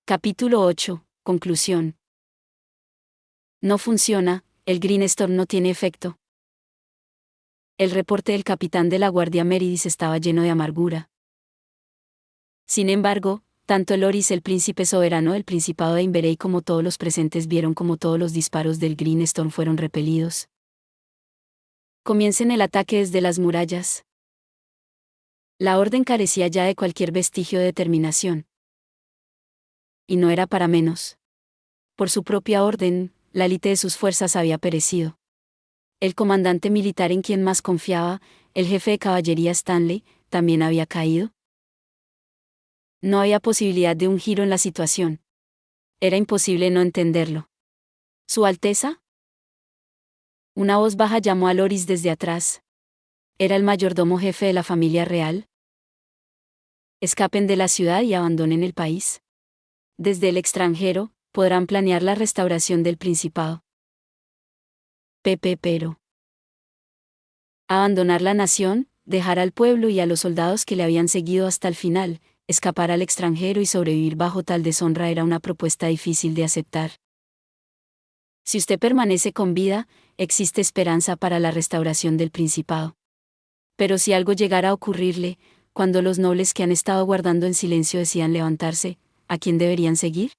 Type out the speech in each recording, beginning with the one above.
Capítulo 8. Conclusión. No funciona, el Green Storm no tiene efecto. El reporte del capitán de la Guardia Meridis estaba lleno de amargura. Sin embargo, tanto Loris el príncipe soberano del Principado de Inverey como todos los presentes vieron como todos los disparos del Green Storm fueron repelidos. Comiencen el ataque desde las murallas. La orden carecía ya de cualquier vestigio de determinación. Y no era para menos. Por su propia orden, la élite de sus fuerzas había perecido. El comandante militar en quien más confiaba, el jefe de caballería Stanley, también había caído. No había posibilidad de un giro en la situación. Era imposible no entenderlo. ¿Su Alteza? Una voz baja llamó a Loris desde atrás. Era el mayordomo jefe de la familia real. Escapen de la ciudad y abandonen el país. Desde el extranjero, podrán planear la restauración del Principado. Pero abandonar la nación, dejar al pueblo y a los soldados que le habían seguido hasta el final, escapar al extranjero y sobrevivir bajo tal deshonra era una propuesta difícil de aceptar. Si usted permanece con vida, existe esperanza para la restauración del Principado. Pero si algo llegara a ocurrirle, cuando los nobles que han estado guardando en silencio decidan levantarse, ¿a quién deberían seguir?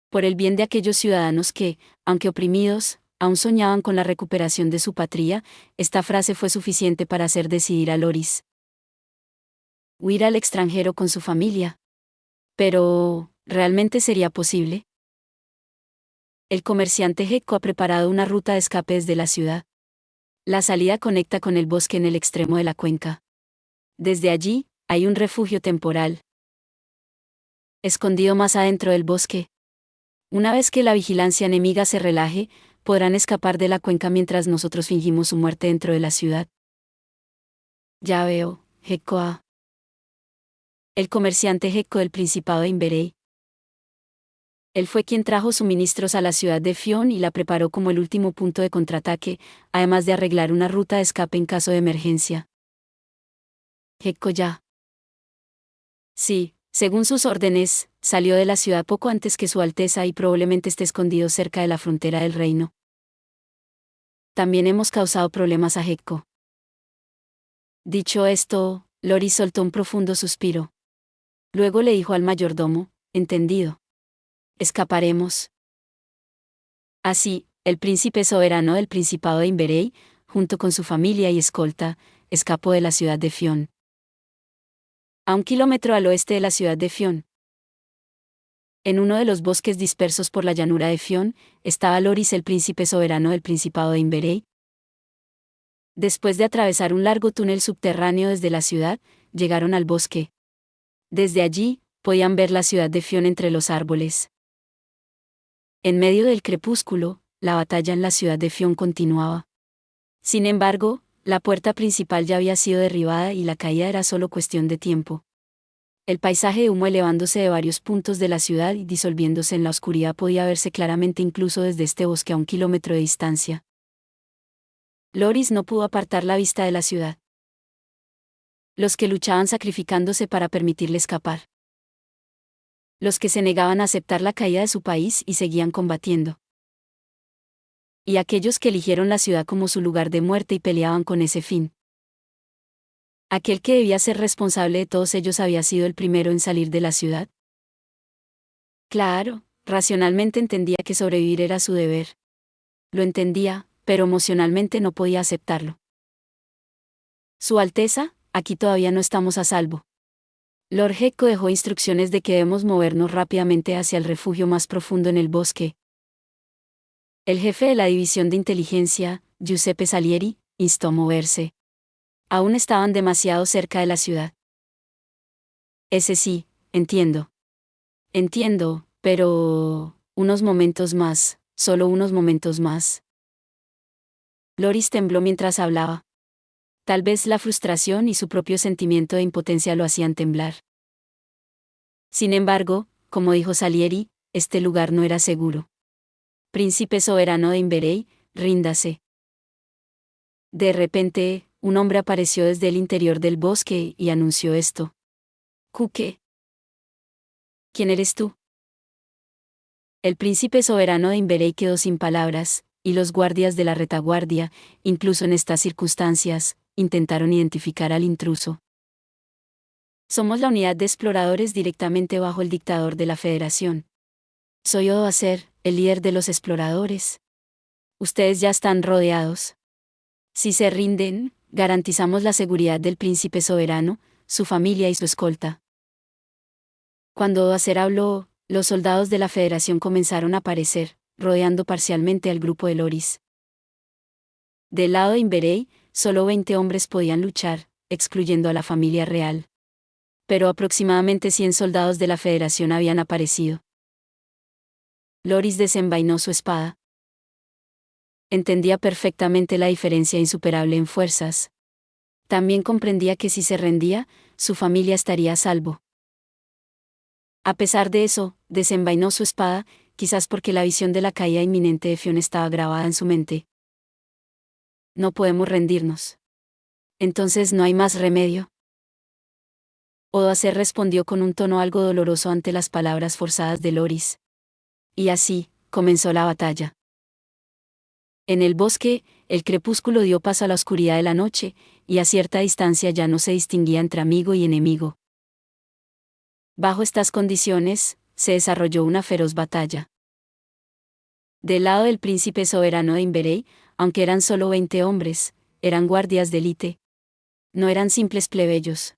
Por el bien de aquellos ciudadanos que, aunque oprimidos, aún soñaban con la recuperación de su patria, esta frase fue suficiente para hacer decidir a Loris. Huir al extranjero con su familia. Pero, ¿realmente sería posible? El comerciante Gekko ha preparado una ruta de escape desde la ciudad. La salida conecta con el bosque en el extremo de la cuenca. Desde allí, hay un refugio temporal. Escondido más adentro del bosque. Una vez que la vigilancia enemiga se relaje, podrán escapar de la cuenca mientras nosotros fingimos su muerte dentro de la ciudad. Ya veo, Gekko. El comerciante Gekko del Principado de Inverey. Él fue quien trajo suministros a la ciudad de Fion y la preparó como el último punto de contraataque, además de arreglar una ruta de escape en caso de emergencia. Gekko ya. Sí, según sus órdenes, salió de la ciudad poco antes que Su Alteza y probablemente esté escondido cerca de la frontera del reino. También hemos causado problemas a Gekko. Dicho esto, Loris soltó un profundo suspiro. Luego le dijo al mayordomo, entendido. Escaparemos. Así, el príncipe soberano del Principado de Inverey, junto con su familia y escolta, escapó de la ciudad de Fion. A 1 kilómetro al oeste de la ciudad de Fion. En uno de los bosques dispersos por la llanura de Fion, estaba Loris el príncipe soberano del Principado de Inverey. Después de atravesar un largo túnel subterráneo desde la ciudad, llegaron al bosque. Desde allí, podían ver la ciudad de Fion entre los árboles. En medio del crepúsculo, la batalla en la ciudad de Fion continuaba. Sin embargo, la puerta principal ya había sido derribada y la caída era solo cuestión de tiempo. El paisaje de humo elevándose de varios puntos de la ciudad y disolviéndose en la oscuridad podía verse claramente incluso desde este bosque a 1 kilómetro de distancia. Loris no pudo apartar la vista de la ciudad. Los que luchaban sacrificándose para permitirle escapar. Los que se negaban a aceptar la caída de su país y seguían combatiendo. Y aquellos que eligieron la ciudad como su lugar de muerte y peleaban con ese fin. Aquel que debía ser responsable de todos ellos había sido el primero en salir de la ciudad. Claro, racionalmente entendía que sobrevivir era su deber. Lo entendía, pero emocionalmente no podía aceptarlo. Su Alteza, aquí todavía no estamos a salvo. Lord Gekko dejó instrucciones de que debemos movernos rápidamente hacia el refugio más profundo en el bosque. El jefe de la división de inteligencia, Giuseppe Salieri, instó a moverse. Aún estaban demasiado cerca de la ciudad. Ese sí, entiendo. Entiendo, pero... unos momentos más, solo unos momentos más. Loris tembló mientras hablaba. Tal vez la frustración y su propio sentimiento de impotencia lo hacían temblar. Sin embargo, como dijo Salieri, este lugar no era seguro. Príncipe soberano de Inverey, ríndase. De repente, un hombre apareció desde el interior del bosque y anunció esto. ¿Qué? ¿Quién eres tú? El príncipe soberano de Inverey quedó sin palabras, y los guardias de la retaguardia, incluso en estas circunstancias, intentaron identificar al intruso. Somos la unidad de exploradores directamente bajo el dictador de la Federación. Soy Odoacer, el líder de los exploradores. Ustedes ya están rodeados. Si se rinden, garantizamos la seguridad del príncipe soberano, su familia y su escolta. Cuando Odoacer habló, los soldados de la Federación comenzaron a aparecer, rodeando parcialmente al grupo de Loris. Del lado de Inverey, solo 20 hombres podían luchar, excluyendo a la familia real. Pero aproximadamente 100 soldados de la Federación habían aparecido. Loris desenvainó su espada. Entendía perfectamente la diferencia insuperable en fuerzas. También comprendía que si se rendía, su familia estaría a salvo. A pesar de eso, desenvainó su espada, quizás porque la visión de la caída inminente de Fion estaba grabada en su mente. No podemos rendirnos. Entonces no hay más remedio. Odoacer respondió con un tono algo doloroso ante las palabras forzadas de Loris. Y así, comenzó la batalla. En el bosque, el crepúsculo dio paso a la oscuridad de la noche, y a cierta distancia ya no se distinguía entre amigo y enemigo. Bajo estas condiciones, se desarrolló una feroz batalla. Del lado del príncipe soberano de Inverey, aunque eran solo 20 hombres, eran guardias de élite. No eran simples plebeyos.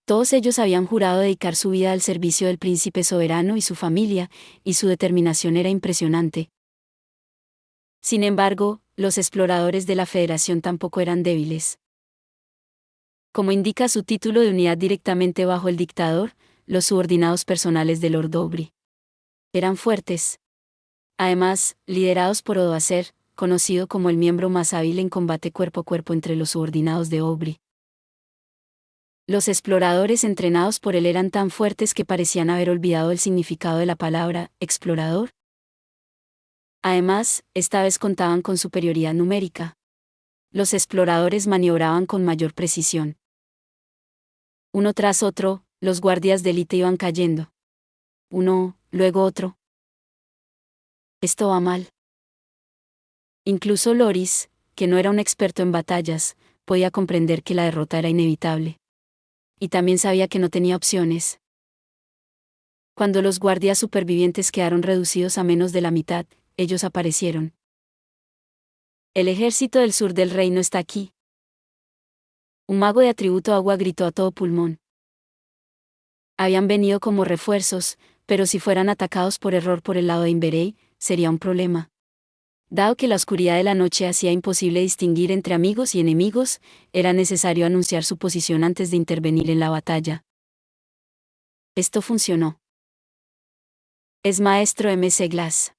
Todos ellos habían jurado dedicar su vida al servicio del príncipe soberano y su familia, y su determinación era impresionante. Sin embargo, los exploradores de la Federación tampoco eran débiles. Como indica su título de unidad directamente bajo el dictador, los subordinados personales de Lord Aubrey eran fuertes. Además, liderados por Odoacer, conocido como el miembro más hábil en combate cuerpo a cuerpo entre los subordinados de Aubrey. Los exploradores entrenados por él eran tan fuertes que parecían haber olvidado el significado de la palabra explorador. Además, esta vez contaban con superioridad numérica. Los exploradores maniobraban con mayor precisión. Uno tras otro, los guardias de élite iban cayendo. Uno, luego otro. Esto va mal. Incluso Loris, que no era un experto en batallas, podía comprender que la derrota era inevitable. Y también sabía que no tenía opciones. Cuando los guardias supervivientes quedaron reducidos a menos de la mitad, ellos aparecieron. El ejército del sur del reino está aquí. Un mago de atributo agua gritó a todo pulmón. Habían venido como refuerzos, pero si fueran atacados por error por el lado de Inverey, sería un problema. Dado que la oscuridad de la noche hacía imposible distinguir entre amigos y enemigos, era necesario anunciar su posición antes de intervenir en la batalla. Esto funcionó. Es maestro M.C. Glass.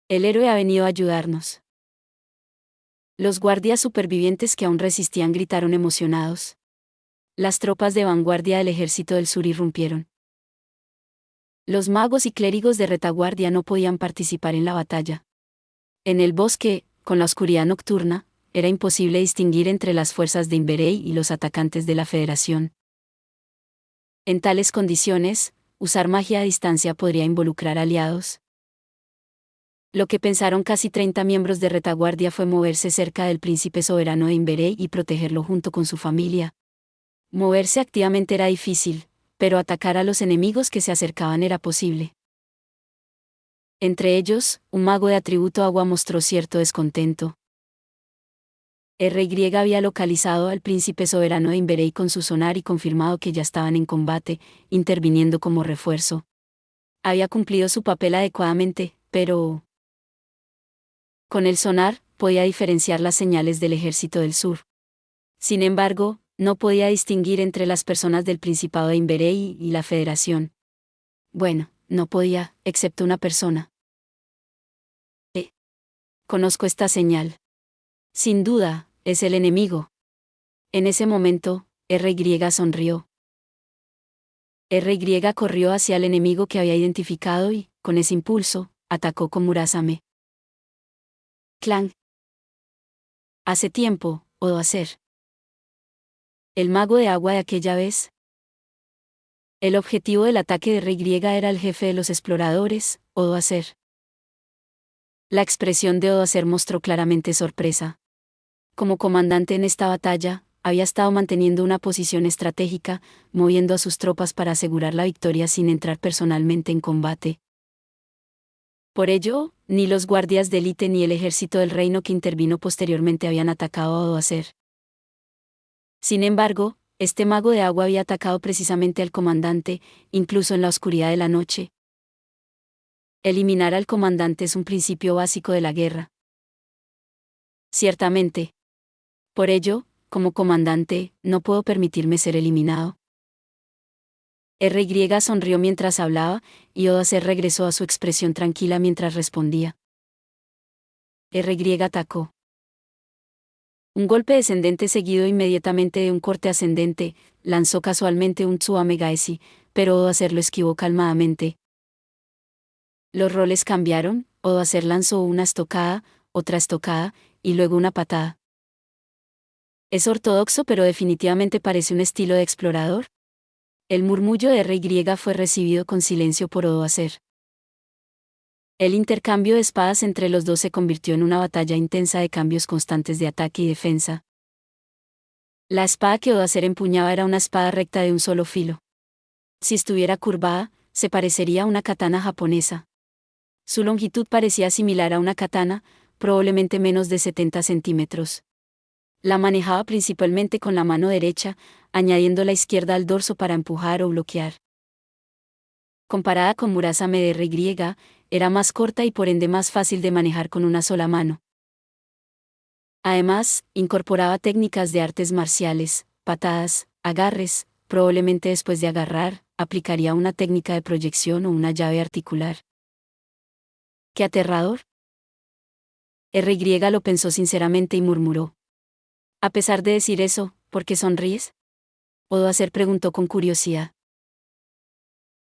El héroe ha venido a ayudarnos. Los guardias supervivientes que aún resistían gritaron emocionados. Las tropas de vanguardia del ejército del sur irrumpieron. Los magos y clérigos de retaguardia no podían participar en la batalla. En el bosque, con la oscuridad nocturna, era imposible distinguir entre las fuerzas de Inverey y los atacantes de la Federación. En tales condiciones, usar magia a distancia podría involucrar aliados. Lo que pensaron casi 30 miembros de retaguardia fue moverse cerca del príncipe soberano de Inverey y protegerlo junto con su familia. Moverse activamente era difícil, pero atacar a los enemigos que se acercaban era posible. Entre ellos, un mago de atributo agua mostró cierto descontento. RY había localizado al príncipe soberano de Inverey con su sonar y confirmado que ya estaban en combate, interviniendo como refuerzo. Había cumplido su papel adecuadamente, pero con el sonar, podía diferenciar las señales del ejército del sur. Sin embargo, no podía distinguir entre las personas del Principado de Inverey y la Federación. Bueno, no podía, excepto una persona. Conozco esta señal. Sin duda, es el enemigo. En ese momento, RY sonrió. RY corrió hacia el enemigo que había identificado y, con ese impulso, atacó con Murasame. Clan. Hace tiempo, Odoacer. El mago de agua de aquella vez. El objetivo del ataque de RY era el jefe de los exploradores, Odoacer. La expresión de Odoacer mostró claramente sorpresa. Como comandante en esta batalla, había estado manteniendo una posición estratégica, moviendo a sus tropas para asegurar la victoria sin entrar personalmente en combate. Por ello, ni los guardias de élite ni el ejército del reino que intervino posteriormente habían atacado a Odoacer. Sin embargo, este mago de agua había atacado precisamente al comandante, incluso en la oscuridad de la noche. Eliminar al comandante es un principio básico de la guerra. Ciertamente. Por ello, como comandante, no puedo permitirme ser eliminado. RY sonrió mientras hablaba, y Odoacer regresó a su expresión tranquila mientras respondía. RY atacó. Un golpe descendente seguido inmediatamente de un corte ascendente, lanzó casualmente un Tsuame Gaeshi, pero Odoacer lo esquivó calmadamente. Los roles cambiaron, Odoacer lanzó una estocada, otra estocada, y luego una patada. Es ortodoxo pero definitivamente parece un estilo de explorador. El murmullo de RY fue recibido con silencio por Odoacer. El intercambio de espadas entre los dos se convirtió en una batalla intensa de cambios constantes de ataque y defensa. La espada que Odoacer empuñaba era una espada recta de un solo filo. Si estuviera curvada, se parecería a una katana japonesa. Su longitud parecía similar a una katana, probablemente menos de 70 centímetros. La manejaba principalmente con la mano derecha, añadiendo la izquierda al dorso para empujar o bloquear. Comparada con Murasame de RY, era más corta y por ende más fácil de manejar con una sola mano. Además, incorporaba técnicas de artes marciales, patadas, agarres, probablemente después de agarrar, aplicaría una técnica de proyección o una llave articular. ¡Qué aterrador! RY lo pensó sinceramente y murmuró. A pesar de decir eso, ¿por qué sonríes? Odoacer preguntó con curiosidad.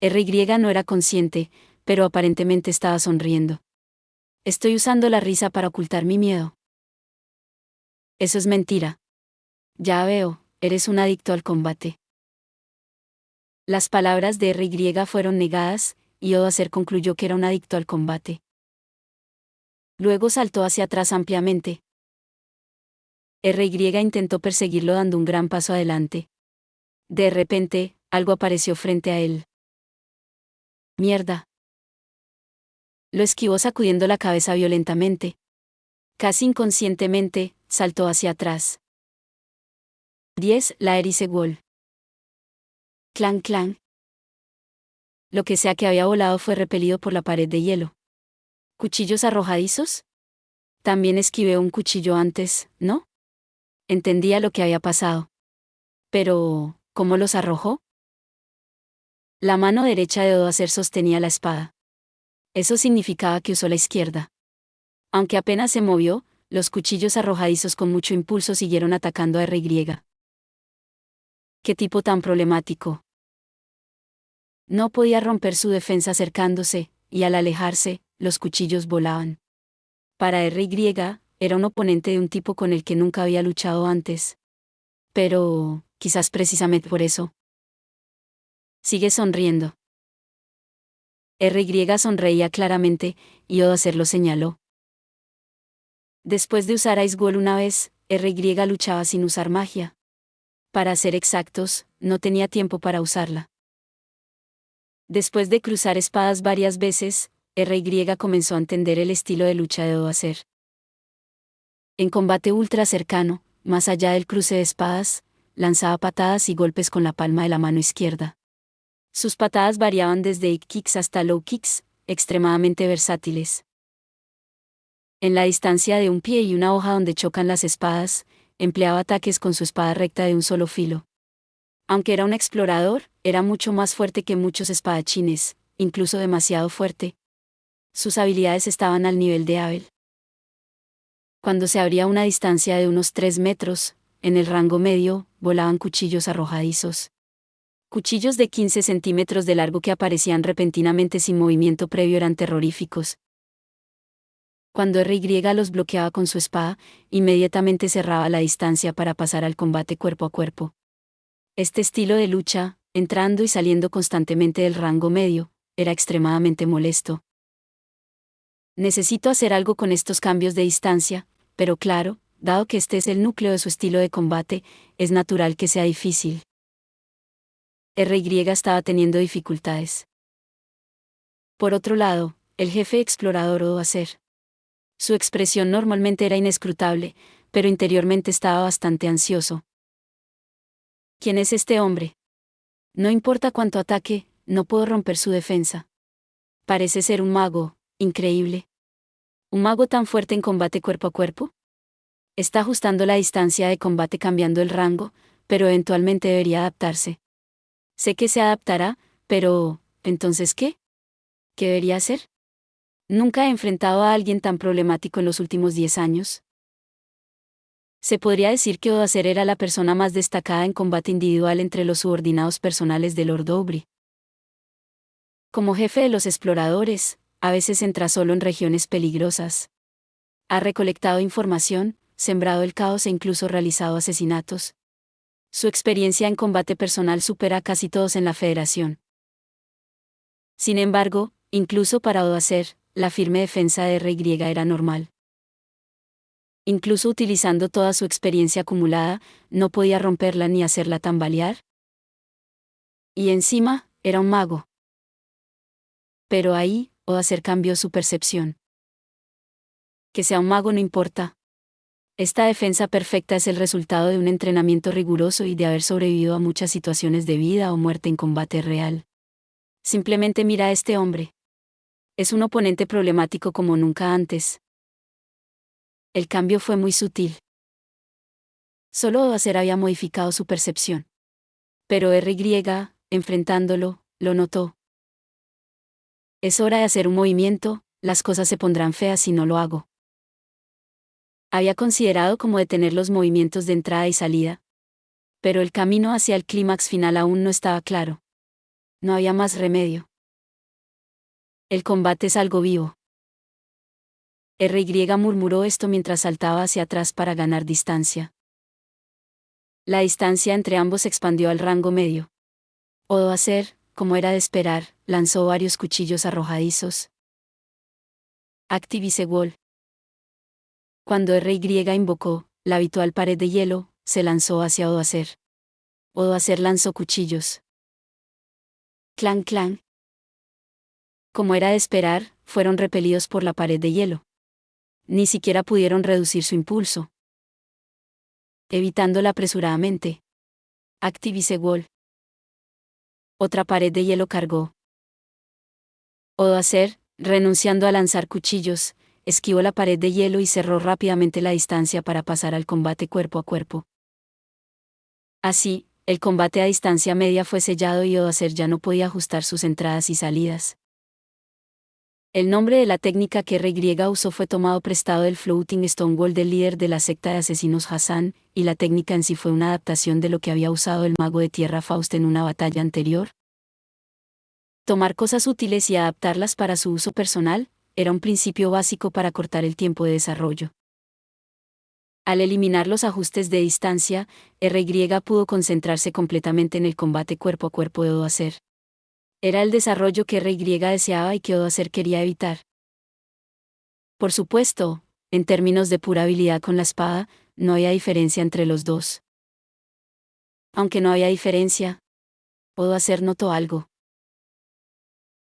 RY no era consciente, pero aparentemente estaba sonriendo. Estoy usando la risa para ocultar mi miedo. Eso es mentira. Ya veo, eres un adicto al combate. Las palabras de RY fueron negadas, y Odoacer concluyó que era un adicto al combate. Luego saltó hacia atrás ampliamente. RY intentó perseguirlo dando un gran paso adelante. De repente, algo apareció frente a él. ¡Mierda! Lo esquivó sacudiendo la cabeza violentamente. Casi inconscientemente, saltó hacia atrás. 10. La Erice Wall. Clan clan. Lo que sea que había volado fue repelido por la pared de hielo. ¿Cuchillos arrojadizos? También esquivé un cuchillo antes, ¿no? Entendía lo que había pasado. Pero, ¿cómo los arrojó? La mano derecha de Odoacer sostenía la espada. Eso significaba que usó la izquierda. Aunque apenas se movió, los cuchillos arrojadizos con mucho impulso siguieron atacando a RY. ¿Qué tipo tan problemático? No podía romper su defensa acercándose, y al alejarse, los cuchillos volaban. Para RY, era un oponente de un tipo con el que nunca había luchado antes. Pero, quizás precisamente por eso. Sigue sonriendo. RY sonreía claramente, y Odoacer lo señaló. Después de usar Ice Wall una vez, RY luchaba sin usar magia. Para ser exactos, no tenía tiempo para usarla. Después de cruzar espadas varias veces, RY comenzó a entender el estilo de lucha de Odoacer. En combate ultra cercano, más allá del cruce de espadas, lanzaba patadas y golpes con la palma de la mano izquierda. Sus patadas variaban desde high kicks hasta low kicks, extremadamente versátiles. En la distancia de un pie y una hoja donde chocan las espadas, empleaba ataques con su espada recta de un solo filo. Aunque era un explorador, era mucho más fuerte que muchos espadachines, incluso demasiado fuerte. Sus habilidades estaban al nivel de Abel. Cuando se abría una distancia de unos 3 metros, en el rango medio, volaban cuchillos arrojadizos. Cuchillos de 15 centímetros de largo que aparecían repentinamente sin movimiento previo eran terroríficos. Cuando RY los bloqueaba con su espada, inmediatamente cerraba la distancia para pasar al combate cuerpo a cuerpo. Este estilo de lucha, entrando y saliendo constantemente del rango medio, era extremadamente molesto. Necesito hacer algo con estos cambios de distancia, pero claro, dado que este es el núcleo de su estilo de combate, es natural que sea difícil. RY estaba teniendo dificultades. Por otro lado, el jefe explorador Odoacer. Su expresión normalmente era inescrutable, pero interiormente estaba bastante ansioso. ¿Quién es este hombre? No importa cuánto ataque, no puedo romper su defensa. Parece ser un mago, increíble. ¿Un mago tan fuerte en combate cuerpo a cuerpo? Está ajustando la distancia de combate cambiando el rango, pero eventualmente debería adaptarse. Sé que se adaptará, pero ¿entonces qué? ¿Qué debería hacer? Nunca he enfrentado a alguien tan problemático en los últimos 10 años. Se podría decir que Odoacer era la persona más destacada en combate individual entre los subordinados personales de Lord Aubrey. Como jefe de los exploradores, a veces entra solo en regiones peligrosas. Ha recolectado información, sembrado el caos e incluso realizado asesinatos. Su experiencia en combate personal supera a casi todos en la Federación. Sin embargo, incluso para Odoacer, la firme defensa de RY era normal. Incluso utilizando toda su experiencia acumulada, no podía romperla ni hacerla tambalear. Y encima, era un mago. Pero ahí, Odoacer cambió su percepción. Que sea un mago no importa. Esta defensa perfecta es el resultado de un entrenamiento riguroso y de haber sobrevivido a muchas situaciones de vida o muerte en combate real. Simplemente mira a este hombre. Es un oponente problemático como nunca antes. El cambio fue muy sutil. Solo Odoacer había modificado su percepción. Pero RY, enfrentándolo, lo notó. Es hora de hacer un movimiento, las cosas se pondrán feas si no lo hago. Había considerado cómo detener los movimientos de entrada y salida. Pero el camino hacia el clímax final aún no estaba claro. No había más remedio. El combate es algo vivo. RY murmuró esto mientras saltaba hacia atrás para ganar distancia. La distancia entre ambos se expandió al rango medio. Odoacer, como era de esperar, lanzó varios cuchillos arrojadizos. Activise Wall. Cuando RY invocó la habitual pared de hielo, se lanzó hacia Odoacer. Odoacer lanzó cuchillos. Clan clan. Como era de esperar, fueron repelidos por la pared de hielo. Ni siquiera pudieron reducir su impulso. Evitándola apresuradamente. Activise Wall. Otra pared de hielo cargó. Odoacer, renunciando a lanzar cuchillos, esquivó la pared de hielo y cerró rápidamente la distancia para pasar al combate cuerpo a cuerpo. Así, el combate a distancia media fue sellado y Odoacer ya no podía ajustar sus entradas y salidas. El nombre de la técnica que RY usó fue tomado prestado del Floating Stonewall del líder de la secta de asesinos Hassan, y la técnica en sí fue una adaptación de lo que había usado el mago de tierra Faust en una batalla anterior. Tomar cosas útiles y adaptarlas para su uso personal, era un principio básico para cortar el tiempo de desarrollo. Al eliminar los ajustes de distancia, RY pudo concentrarse completamente en el combate cuerpo a cuerpo de Odoacer. Era el desarrollo que RY deseaba y que Odoacer quería evitar. Por supuesto, en términos de pura habilidad con la espada, no había diferencia entre los dos. Aunque no había diferencia, Odoacer notó algo.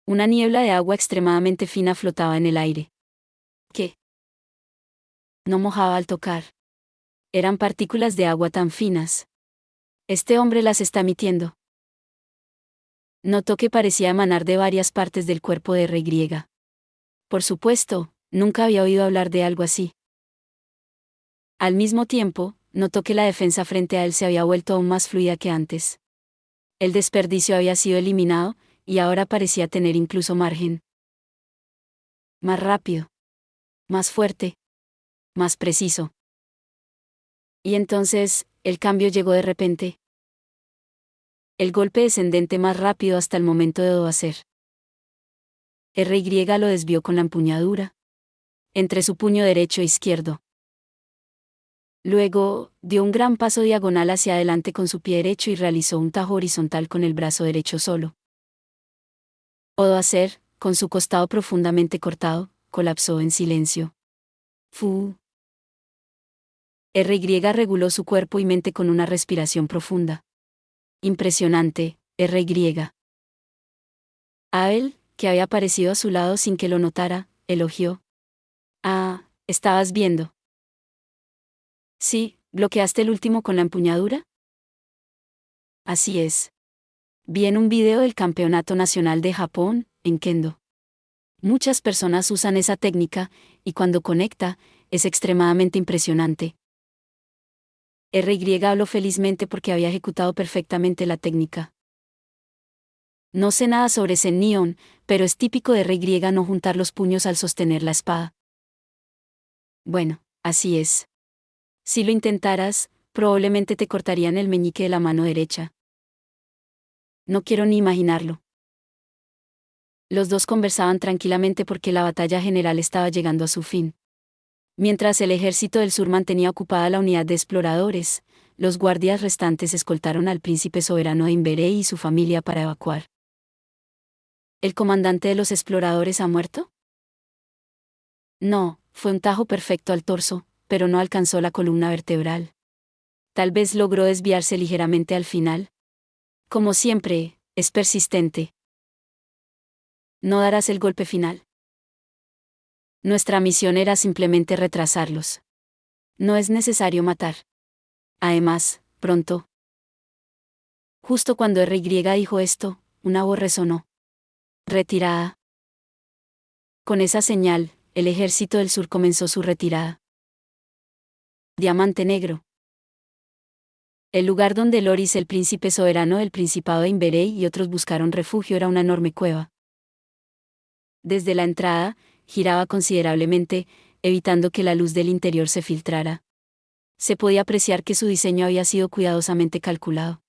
Una niebla de agua extremadamente fina flotaba en el aire. ¿Qué? No mojaba al tocar. Eran partículas de agua tan finas. Este hombre las está emitiendo. Notó que parecía emanar de varias partes del cuerpo de RY. Por supuesto, nunca había oído hablar de algo así. Al mismo tiempo, notó que la defensa frente a él se había vuelto aún más fluida que antes. El desperdicio había sido eliminado, y ahora parecía tener incluso margen. Más rápido. Más fuerte. Más preciso. Y entonces, el cambio llegó de repente. El golpe descendente más rápido hasta el momento de Odoacer. RY lo desvió con la empuñadura. Entre su puño derecho e izquierdo. Luego, dio un gran paso diagonal hacia adelante con su pie derecho y realizó un tajo horizontal con el brazo derecho solo. Odoacer, con su costado profundamente cortado, colapsó en silencio. Fu. RY reguló su cuerpo y mente con una respiración profunda. Impresionante, RY. Abel, que había aparecido a su lado sin que lo notara, elogió. Ah, ¿estabas viendo? Sí, ¿bloqueaste el último con la empuñadura? Así es. Vi en un video del Campeonato Nacional de Japón, en Kendo. Muchas personas usan esa técnica, y cuando conecta, es extremadamente impresionante. RY habló felizmente porque había ejecutado perfectamente la técnica. No sé nada sobre Zen Nihon, pero es típico de RY no juntar los puños al sostener la espada. Bueno, así es. Si lo intentaras, probablemente te cortarían el meñique de la mano derecha. No quiero ni imaginarlo. Los dos conversaban tranquilamente porque la batalla general estaba llegando a su fin. Mientras el ejército del sur mantenía ocupada la unidad de exploradores, los guardias restantes escoltaron al príncipe soberano de Imberei y su familia para evacuar. ¿El comandante de los exploradores ha muerto? No, fue un tajo perfecto al torso, pero no alcanzó la columna vertebral. Tal vez logró desviarse ligeramente al final. Como siempre, es persistente. ¿No darás el golpe final? Nuestra misión era simplemente retrasarlos. No es necesario matar. Además, pronto. Justo cuando RY dijo esto, una voz resonó. Retirada. Con esa señal, el ejército del sur comenzó su retirada. Diamante Negro. El lugar donde Loris, el príncipe soberano del Principado de Imberei y otros buscaron refugio era una enorme cueva. Desde la entrada, giraba considerablemente, evitando que la luz del interior se filtrara. Se podía apreciar que su diseño había sido cuidadosamente calculado.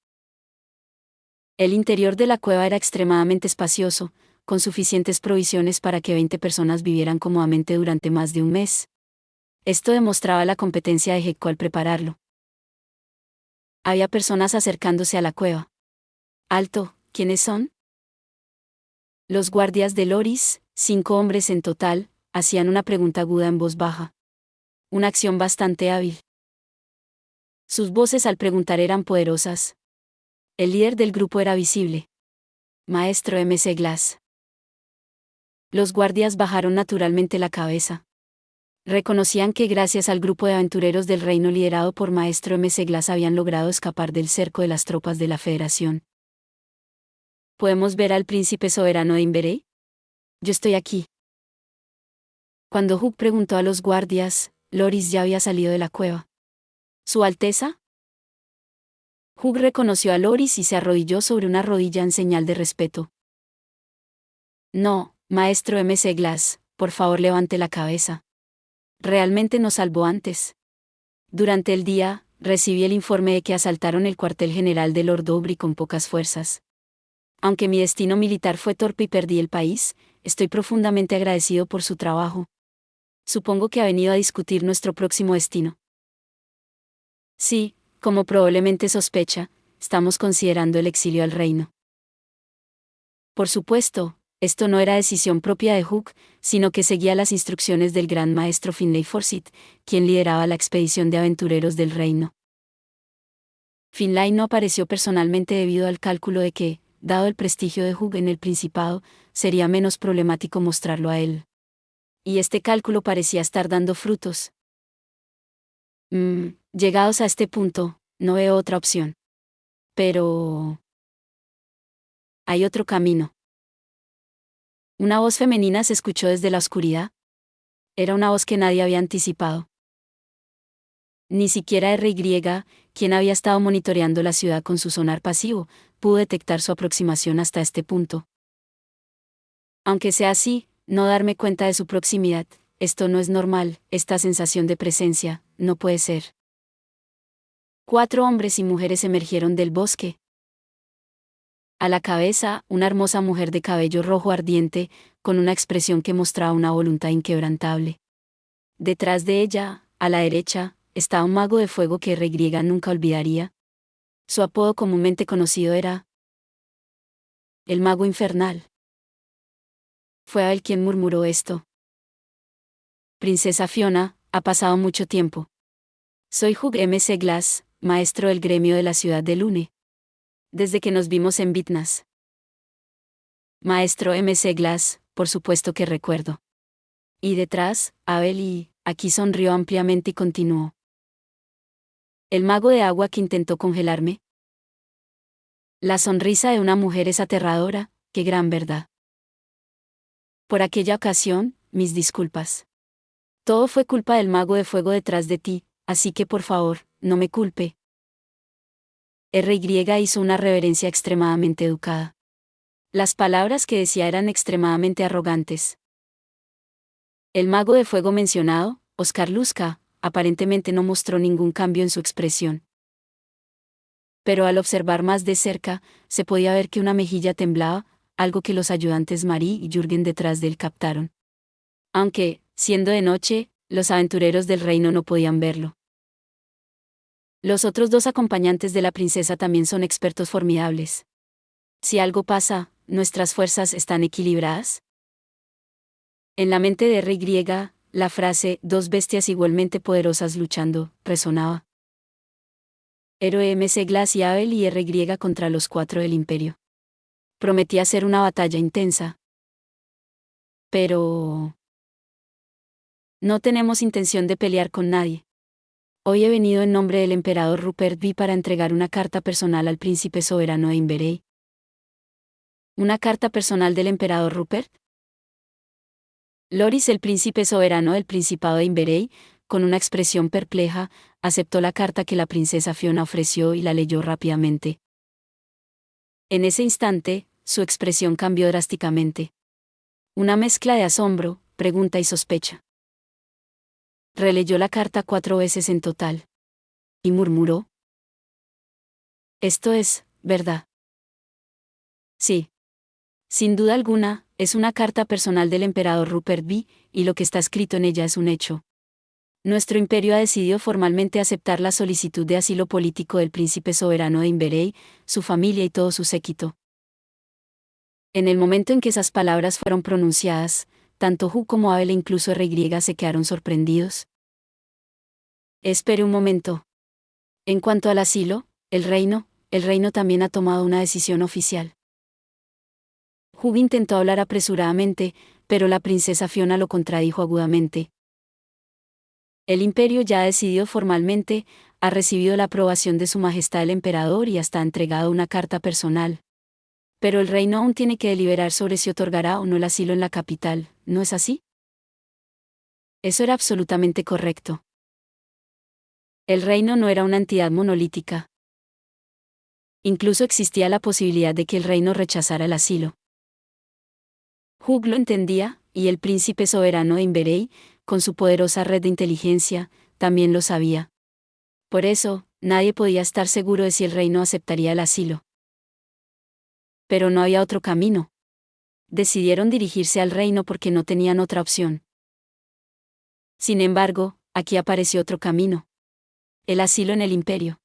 El interior de la cueva era extremadamente espacioso, con suficientes provisiones para que 20 personas vivieran cómodamente durante más de un mes. Esto demostraba la competencia de Gekko al prepararlo. Había personas acercándose a la cueva. Alto, ¿quiénes son? Los guardias de Loris, 5 hombres en total, hacían una pregunta aguda en voz baja. Una acción bastante hábil. Sus voces al preguntar eran poderosas. El líder del grupo era visible. Maestro MC Glass. Los guardias bajaron naturalmente la cabeza. Reconocían que gracias al grupo de aventureros del reino liderado por Maestro MC Glass habían logrado escapar del cerco de las tropas de la Federación. ¿Podemos ver al príncipe soberano de Imberei? Yo estoy aquí. Cuando Hugh preguntó a los guardias, Loris ya había salido de la cueva. ¿Su Alteza? Hugh reconoció a Loris y se arrodilló sobre una rodilla en señal de respeto. No, Maestro MC Glass, por favor levante la cabeza. Realmente nos salvó antes. Durante el día, recibí el informe de que asaltaron el cuartel general de Lord Aubrey con pocas fuerzas. Aunque mi destino militar fue torpe y perdí el país, estoy profundamente agradecido por su trabajo. Supongo que ha venido a discutir nuestro próximo destino. Sí, como probablemente sospecha, estamos considerando el exilio al reino. Por supuesto, esto no era decisión propia de Hugh, sino que seguía las instrucciones del gran maestro Finlay Forsyth, quien lideraba la expedición de aventureros del reino. Finlay no apareció personalmente debido al cálculo de que, dado el prestigio de Hugh en el Principado, sería menos problemático mostrarlo a él. Y este cálculo parecía estar dando frutos. Llegados a este punto, no veo otra opción. Pero... hay otro camino. Una voz femenina se escuchó desde la oscuridad. Era una voz que nadie había anticipado. Ni siquiera RY, quien había estado monitoreando la ciudad con su sonar pasivo, pudo detectar su aproximación hasta este punto. Aunque sea así, no darme cuenta de su proximidad, esto no es normal, esta sensación de presencia, no puede ser. 4 hombres y mujeres emergieron del bosque. A la cabeza, una hermosa mujer de cabello rojo ardiente, con una expresión que mostraba una voluntad inquebrantable. Detrás de ella, a la derecha, estaba un mago de fuego que RY nunca olvidaría. Su apodo comúnmente conocido era el Mago Infernal. Fue a él quien murmuró esto. Princesa Fiona, ha pasado mucho tiempo. Soy Hugh M.C. Glass, maestro del gremio de la ciudad de Lune. Desde que nos vimos en Vitnas. Maestro M.C. Glass, por supuesto que recuerdo. Y detrás, Abel y, aquí sonrió ampliamente y continuó. El mago de agua que intentó congelarme. La sonrisa de una mujer es aterradora, qué gran verdad. Por aquella ocasión, mis disculpas. Todo fue culpa del mago de fuego detrás de ti, así que por favor, no me culpe. RY hizo una reverencia extremadamente educada. Las palabras que decía eran extremadamente arrogantes. El mago de fuego mencionado, Oscar Luzca, aparentemente no mostró ningún cambio en su expresión. Pero al observar más de cerca, se podía ver que una mejilla temblaba, algo que los ayudantes Marie y Jürgen detrás de él captaron. Aunque, siendo de noche, los aventureros del reino no podían verlo. Los otros dos acompañantes de la princesa también son expertos formidables. Si algo pasa, ¿nuestras fuerzas están equilibradas? En la mente de RY, la frase, dos bestias igualmente poderosas luchando, resonaba. Héroe MC Glass y Abel y RY contra los 4 del Imperio. Prometía ser una batalla intensa. Pero... no tenemos intención de pelear con nadie. Hoy he venido en nombre del emperador Rupert V para entregar una carta personal al príncipe soberano de Inverey. ¿Una carta personal del emperador Rupert? Loris, el príncipe soberano del Principado de Inverey, con una expresión perpleja, aceptó la carta que la princesa Fiona ofreció y la leyó rápidamente. En ese instante, su expresión cambió drásticamente. Una mezcla de asombro, pregunta y sospecha. Releyó la carta 4 veces en total. Y murmuró. Esto es, ¿verdad? Sí. Sin duda alguna, es una carta personal del emperador Rupert V, y lo que está escrito en ella es un hecho. Nuestro imperio ha decidido formalmente aceptar la solicitud de asilo político del príncipe soberano de Inverey, su familia y todo su séquito. En el momento en que esas palabras fueron pronunciadas, tanto Hugh como Abel e incluso RY se quedaron sorprendidos. Espere un momento. En cuanto al asilo, el reino también ha tomado una decisión oficial. Hugh intentó hablar apresuradamente, pero la princesa Fiona lo contradijo agudamente. El imperio ya ha decidido formalmente, ha recibido la aprobación de su majestad el emperador y hasta ha entregado una carta personal. Pero el reino aún tiene que deliberar sobre si otorgará o no el asilo en la capital, ¿no es así? Eso era absolutamente correcto. El reino no era una entidad monolítica. Incluso existía la posibilidad de que el reino rechazara el asilo. Hugh lo entendía, y el príncipe soberano de Inverey, con su poderosa red de inteligencia, también lo sabía. Por eso, nadie podía estar seguro de si el reino aceptaría el asilo. Pero no había otro camino. Decidieron dirigirse al reino porque no tenían otra opción. Sin embargo, aquí apareció otro camino. El asilo en el imperio.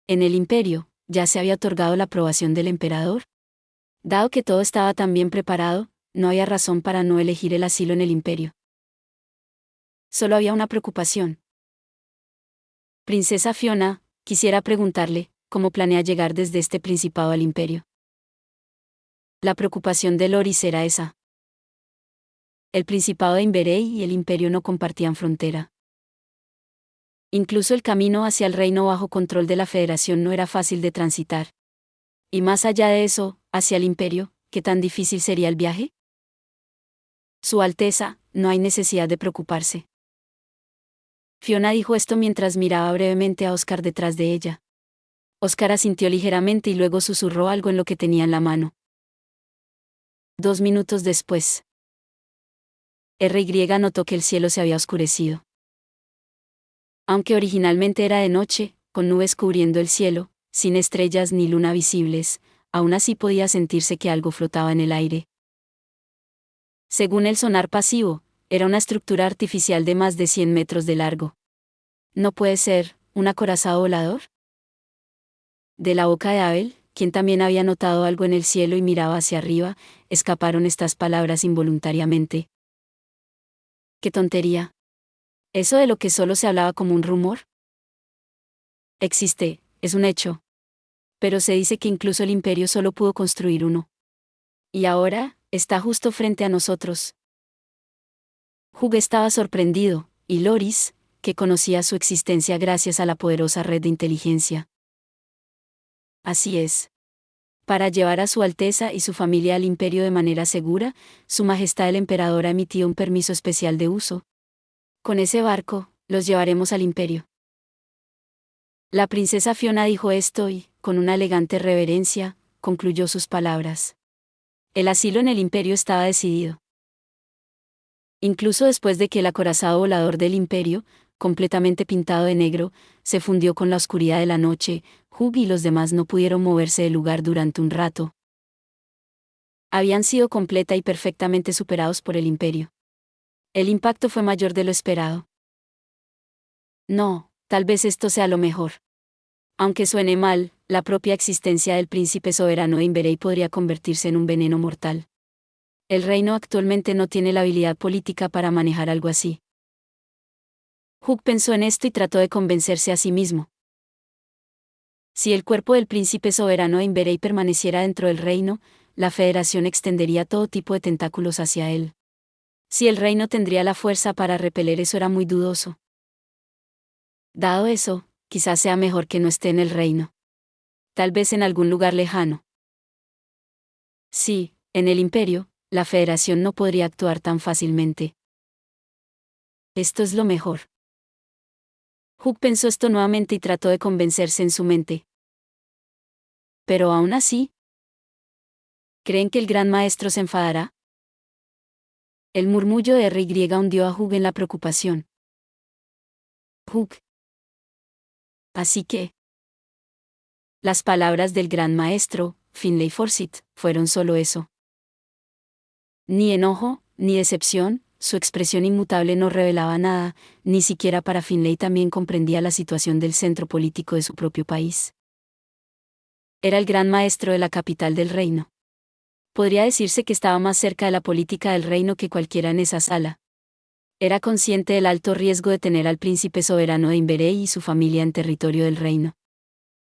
En el imperio, ya se había otorgado la aprobación del emperador. Dado que todo estaba tan bien preparado, no había razón para no elegir el asilo en el imperio. Solo había una preocupación. Princesa Fiona, quisiera preguntarle, ¿cómo planea llegar desde este principado al imperio? La preocupación de Loris era esa. El Principado de Inverey y el imperio no compartían frontera. Incluso el camino hacia el reino bajo control de la Federación no era fácil de transitar. Y más allá de eso, hacia el imperio, ¿qué tan difícil sería el viaje? Su Alteza, no hay necesidad de preocuparse. Fiona dijo esto mientras miraba brevemente a Oscar detrás de ella. Oscar asintió ligeramente y luego susurró algo en lo que tenía en la mano. 2 minutos después. RY notó que el cielo se había oscurecido. Aunque originalmente era de noche, con nubes cubriendo el cielo, sin estrellas ni luna visibles, aún así podía sentirse que algo flotaba en el aire. Según el sonar pasivo, era una estructura artificial de más de 100 metros de largo. No puede ser, ¿un acorazado volador? De la boca de Abel, quien también había notado algo en el cielo y miraba hacia arriba, escaparon estas palabras involuntariamente. ¡Qué tontería! ¿Eso de lo que solo se hablaba como un rumor? Existe, es un hecho. Pero se dice que incluso el imperio solo pudo construir uno. Y ahora, está justo frente a nosotros. Hugh estaba sorprendido, y Loris, que conocía su existencia gracias a la poderosa red de inteligencia. Así es. Para llevar a Su Alteza y su familia al imperio de manera segura, Su Majestad el Emperador ha emitido un permiso especial de uso. Con ese barco, los llevaremos al imperio. La princesa Fiona dijo esto y, con una elegante reverencia, concluyó sus palabras. El asilo en el imperio estaba decidido. Incluso después de que el acorazado volador del imperio, completamente pintado de negro, se fundió con la oscuridad de la noche, Hugh y los demás no pudieron moverse del lugar durante un rato. Habían sido completa y perfectamente superados por el imperio. El impacto fue mayor de lo esperado. No, tal vez esto sea lo mejor. Aunque suene mal, la propia existencia del príncipe soberano de Inverey podría convertirse en un veneno mortal. El reino actualmente no tiene la habilidad política para manejar algo así. Hugh pensó en esto y trató de convencerse a sí mismo. Si el cuerpo del príncipe soberano de Inverey permaneciera dentro del reino, la Federación extendería todo tipo de tentáculos hacia él. Si el reino tendría la fuerza para repeler eso era muy dudoso. Dado eso, quizás sea mejor que no esté en el reino. Tal vez en algún lugar lejano. Sí, en el imperio, la Federación no podría actuar tan fácilmente. Esto es lo mejor. Hugh pensó esto nuevamente y trató de convencerse en su mente. Pero aún así, ¿creen que el gran maestro se enfadará? El murmullo de R.Y. hundió a Hugh en la preocupación. Hugh. Así que. Las palabras del gran maestro, Finlay Forsyth, fueron solo eso. Ni enojo, ni decepción, su expresión inmutable no revelaba nada, ni siquiera para Finlay también comprendía la situación del centro político de su propio país. Era el gran maestro de la capital del reino. Podría decirse que estaba más cerca de la política del reino que cualquiera en esa sala. Era consciente del alto riesgo de tener al príncipe soberano de Inverey y su familia en territorio del reino.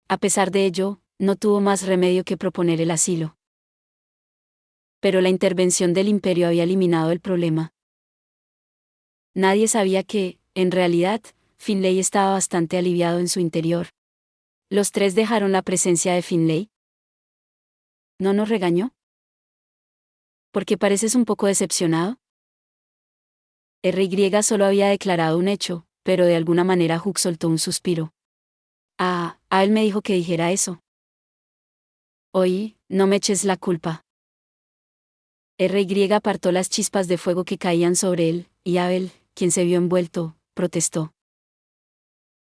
A pesar de ello, no tuvo más remedio que proponer el asilo. Pero la intervención del imperio había eliminado el problema. Nadie sabía que, en realidad, Finlay estaba bastante aliviado en su interior. Los tres dejaron la presencia de Finlay. ¿No nos regañó? ¿Por qué pareces un poco decepcionado? R.Y. solo había declarado un hecho, pero de alguna manera Hugh soltó un suspiro. Él me dijo que dijera eso. Oye, no me eches la culpa. R.Y. apartó las chispas de fuego que caían sobre él, y Abel, quien se vio envuelto, protestó.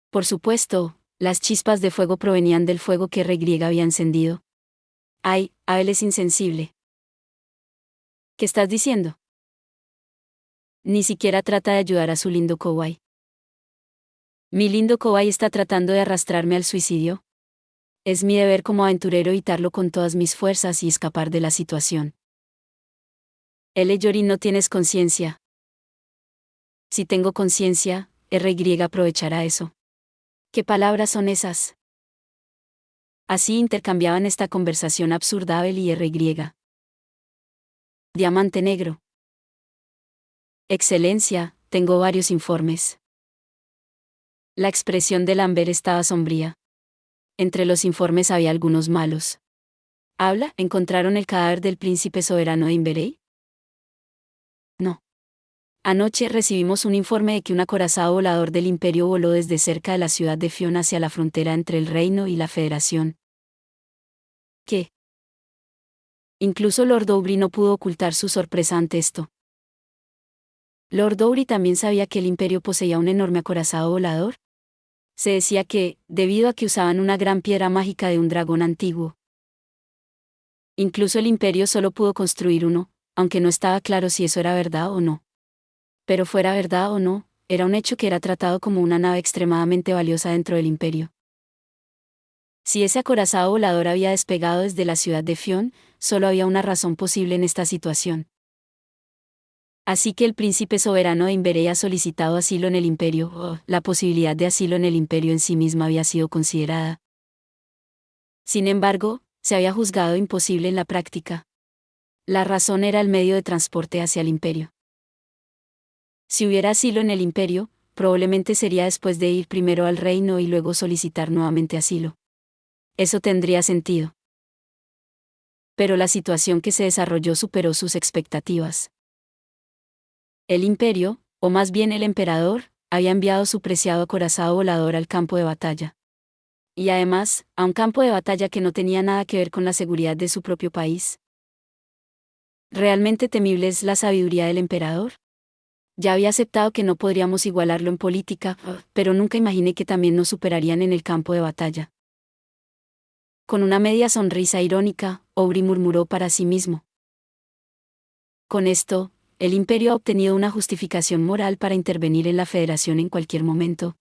Por supuesto, las chispas de fuego provenían del fuego que R.Y. había encendido. Abel es insensible. ¿Qué estás diciendo? Ni siquiera trata de ayudar a su lindo Kowai. Mi lindo Kowai está tratando de arrastrarme al suicidio. Es mi deber como aventurero evitarlo con todas mis fuerzas y escapar de la situación. Yorin, no tienes conciencia. Si tengo conciencia, R.Y. aprovechará eso. ¿Qué palabras son esas? Así intercambiaban esta conversación absurda Abel y R.Y. Diamante negro. Excelencia, tengo varios informes. La expresión de Lambert estaba sombría. Entre los informes había algunos malos. ¿Habla? ¿Encontraron el cadáver del príncipe soberano de Inverey? No. Anoche recibimos un informe de que un acorazado volador del imperio voló desde cerca de la ciudad de Fiona hacia la frontera entre el reino y la Federación. ¿Qué? Incluso Lord Dowbry no pudo ocultar su sorpresa ante esto. ¿Lord Dowbry también sabía que el imperio poseía un enorme acorazado volador? Se decía que, debido a que usaban una gran piedra mágica de un dragón antiguo. Incluso el imperio solo pudo construir uno, aunque no estaba claro si eso era verdad o no. Pero fuera verdad o no, era un hecho que era tratado como una nave extremadamente valiosa dentro del imperio. Si ese acorazado volador había despegado desde la ciudad de Fion, solo había una razón posible en esta situación. Así que el príncipe soberano de Imberey ha solicitado asilo en el imperio. La posibilidad de asilo en el imperio en sí misma había sido considerada. Sin embargo, se había juzgado imposible en la práctica. La razón era el medio de transporte hacia el imperio. Si hubiera asilo en el imperio, probablemente sería después de ir primero al reino y luego solicitar nuevamente asilo. Eso tendría sentido. Pero la situación que se desarrolló superó sus expectativas. El imperio, o más bien el emperador, había enviado su preciado acorazado volador al campo de batalla. Y además, a un campo de batalla que no tenía nada que ver con la seguridad de su propio país. ¿Realmente temible es la sabiduría del emperador? Ya había aceptado que no podríamos igualarlo en política, pero nunca imaginé que también nos superarían en el campo de batalla. Con una media sonrisa irónica, Aubry murmuró para sí mismo. Con esto, el imperio ha obtenido una justificación moral para intervenir en la federación en cualquier momento.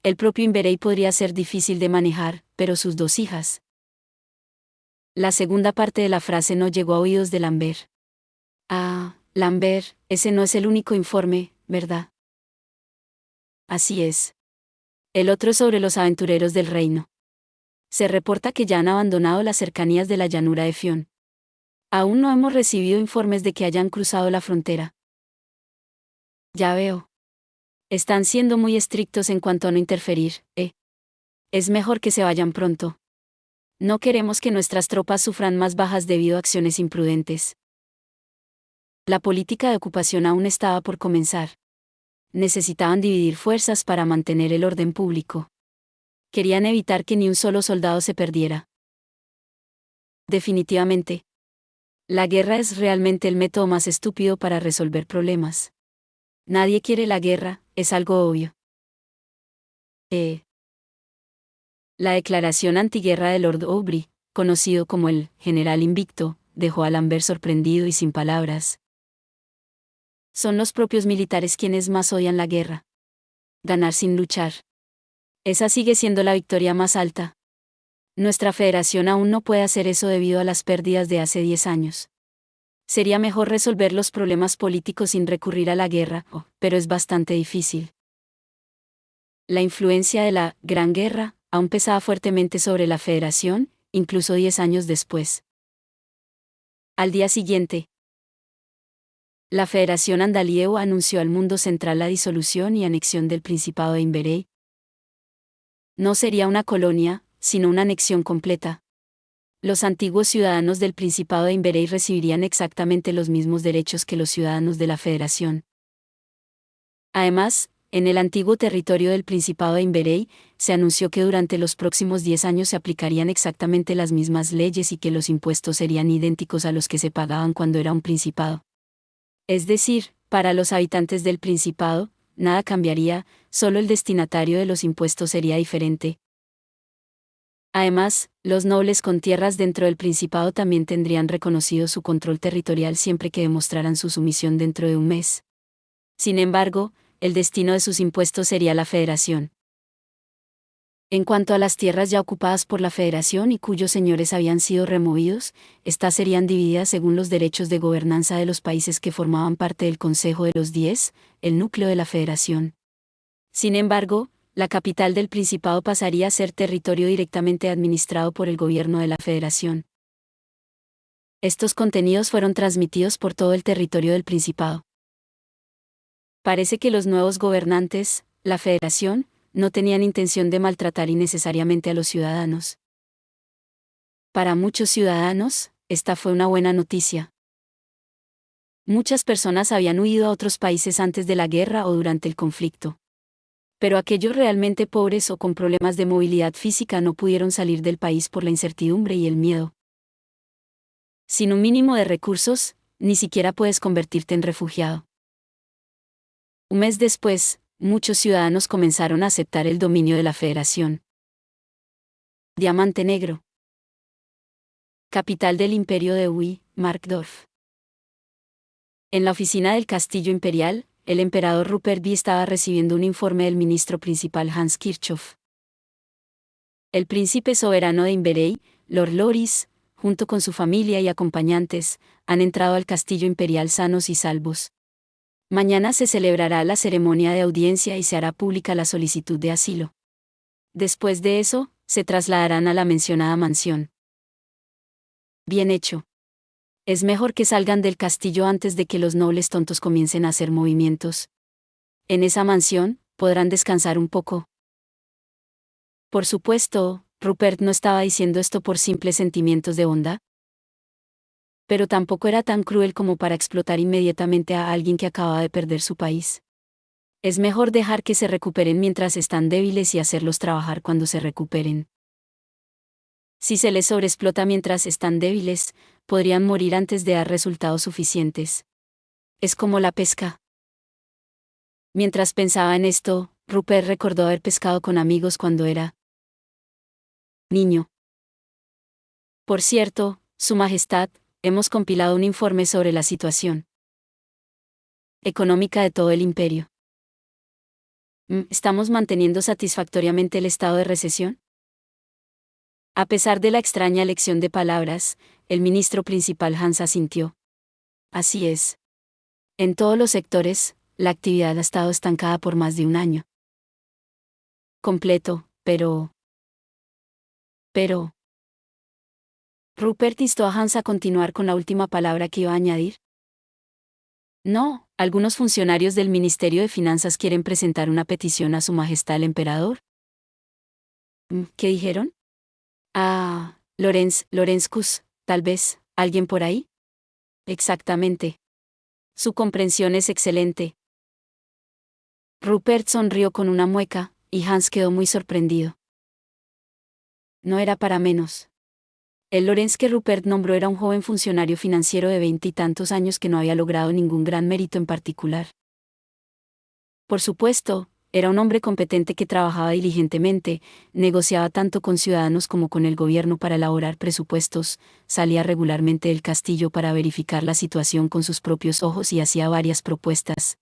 El propio Imberey podría ser difícil de manejar, pero sus dos hijas. La segunda parte de la frase no llegó a oídos de Lambert. Ah, Lambert, ese no es el único informe, ¿verdad? Así es. El otro es sobre los aventureros del reino. Se reporta que ya han abandonado las cercanías de la llanura de Fion. Aún no hemos recibido informes de que hayan cruzado la frontera. Ya veo. Están siendo muy estrictos en cuanto a no interferir, ¿eh? Es mejor que se vayan pronto. No queremos que nuestras tropas sufran más bajas debido a acciones imprudentes. La política de ocupación aún estaba por comenzar. Necesitaban dividir fuerzas para mantener el orden público. Querían evitar que ni un solo soldado se perdiera. Definitivamente. La guerra es realmente el método más estúpido para resolver problemas. Nadie quiere la guerra, es algo obvio. La declaración antiguerra de Lord Aubry, conocido como el General Invicto, dejó a Lambert sorprendido y sin palabras. Son los propios militares quienes más odian la guerra. Ganar sin luchar. Esa sigue siendo la victoria más alta. Nuestra federación aún no puede hacer eso debido a las pérdidas de hace 10 años. Sería mejor resolver los problemas políticos sin recurrir a la guerra, pero es bastante difícil. La influencia de la Gran Guerra aún pesaba fuertemente sobre la federación, incluso 10 años después. Al día siguiente, la Federación Andalieu anunció al mundo central la disolución y anexión del Principado de Imberey. No sería una colonia, sino una anexión completa. Los antiguos ciudadanos del Principado de Imberey recibirían exactamente los mismos derechos que los ciudadanos de la Federación. Además, en el antiguo territorio del Principado de Imberey, se anunció que durante los próximos 10 años se aplicarían exactamente las mismas leyes y que los impuestos serían idénticos a los que se pagaban cuando era un principado. Es decir, para los habitantes del Principado, nada cambiaría, solo el destinatario de los impuestos sería diferente. Además, los nobles con tierras dentro del Principado también tendrían reconocido su control territorial siempre que demostraran su sumisión dentro de un mes. Sin embargo, el destino de sus impuestos sería la Federación. En cuanto a las tierras ya ocupadas por la Federación y cuyos señores habían sido removidos, estas serían divididas según los derechos de gobernanza de los países que formaban parte del Consejo de los 10, el núcleo de la Federación. Sin embargo, la capital del Principado pasaría a ser territorio directamente administrado por el gobierno de la Federación. Estos contenidos fueron transmitidos por todo el territorio del Principado. Parece que los nuevos gobernantes, la Federación, no tenían intención de maltratar innecesariamente a los ciudadanos. Para muchos ciudadanos, esta fue una buena noticia. Muchas personas habían huido a otros países antes de la guerra o durante el conflicto. Pero aquellos realmente pobres o con problemas de movilidad física no pudieron salir del país por la incertidumbre y el miedo. Sin un mínimo de recursos, ni siquiera puedes convertirte en refugiado. Un mes después, muchos ciudadanos comenzaron a aceptar el dominio de la Federación. Diamante Negro. Capital del imperio de Uy, Markdorf. En la oficina del castillo imperial, el emperador Rupert V estaba recibiendo un informe del ministro principal Hans Kirchhoff. El príncipe soberano de Inverey, Lord Loris, junto con su familia y acompañantes, han entrado al castillo imperial sanos y salvos. Mañana se celebrará la ceremonia de audiencia y se hará pública la solicitud de asilo. Después de eso, se trasladarán a la mencionada mansión. Bien hecho. Es mejor que salgan del castillo antes de que los nobles tontos comiencen a hacer movimientos. En esa mansión, podrán descansar un poco. Por supuesto, Rupert no estaba diciendo esto por simples sentimientos de bondad. Pero tampoco era tan cruel como para explotar inmediatamente a alguien que acababa de perder su país. Es mejor dejar que se recuperen mientras están débiles y hacerlos trabajar cuando se recuperen. Si se les sobreexplota mientras están débiles, podrían morir antes de dar resultados suficientes. Es como la pesca. Mientras pensaba en esto, Rupert recordó haber pescado con amigos cuando era niño. Por cierto, Su Majestad, hemos compilado un informe sobre la situación económica de todo el imperio. ¿Estamos manteniendo satisfactoriamente el estado de recesión? A pesar de la extraña elección de palabras, el ministro principal Hans asintió. Así es. En todos los sectores, la actividad ha estado estancada por más de un año. Completo, pero... Rupert instó a Hans a continuar con la última palabra que iba a añadir. No, algunos funcionarios del Ministerio de Finanzas quieren presentar una petición a Su Majestad el Emperador. ¿Qué dijeron? Lorenzkus, tal vez, ¿alguien por ahí? Exactamente. Su comprensión es excelente. Rupert sonrió con una mueca, y Hans quedó muy sorprendido. No era para menos. El Lorenz que Rupert nombró era un joven funcionario financiero de 20 y tantos años que no había logrado ningún gran mérito en particular. Por supuesto, era un hombre competente que trabajaba diligentemente, negociaba tanto con ciudadanos como con el gobierno para elaborar presupuestos, salía regularmente del castillo para verificar la situación con sus propios ojos y hacía varias propuestas.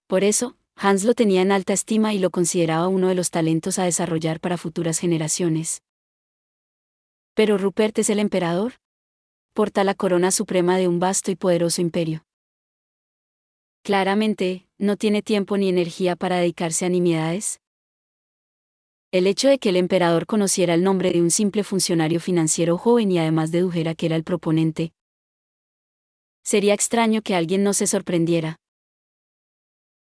Por eso, Hans lo tenía en alta estima y lo consideraba uno de los talentos a desarrollar para futuras generaciones. Pero Rupert es el emperador. Porta la corona suprema de un vasto y poderoso imperio. Claramente, no tiene tiempo ni energía para dedicarse a nimiedades. El hecho de que el emperador conociera el nombre de un simple funcionario financiero joven y además dedujera que era el proponente. Sería extraño que alguien no se sorprendiera.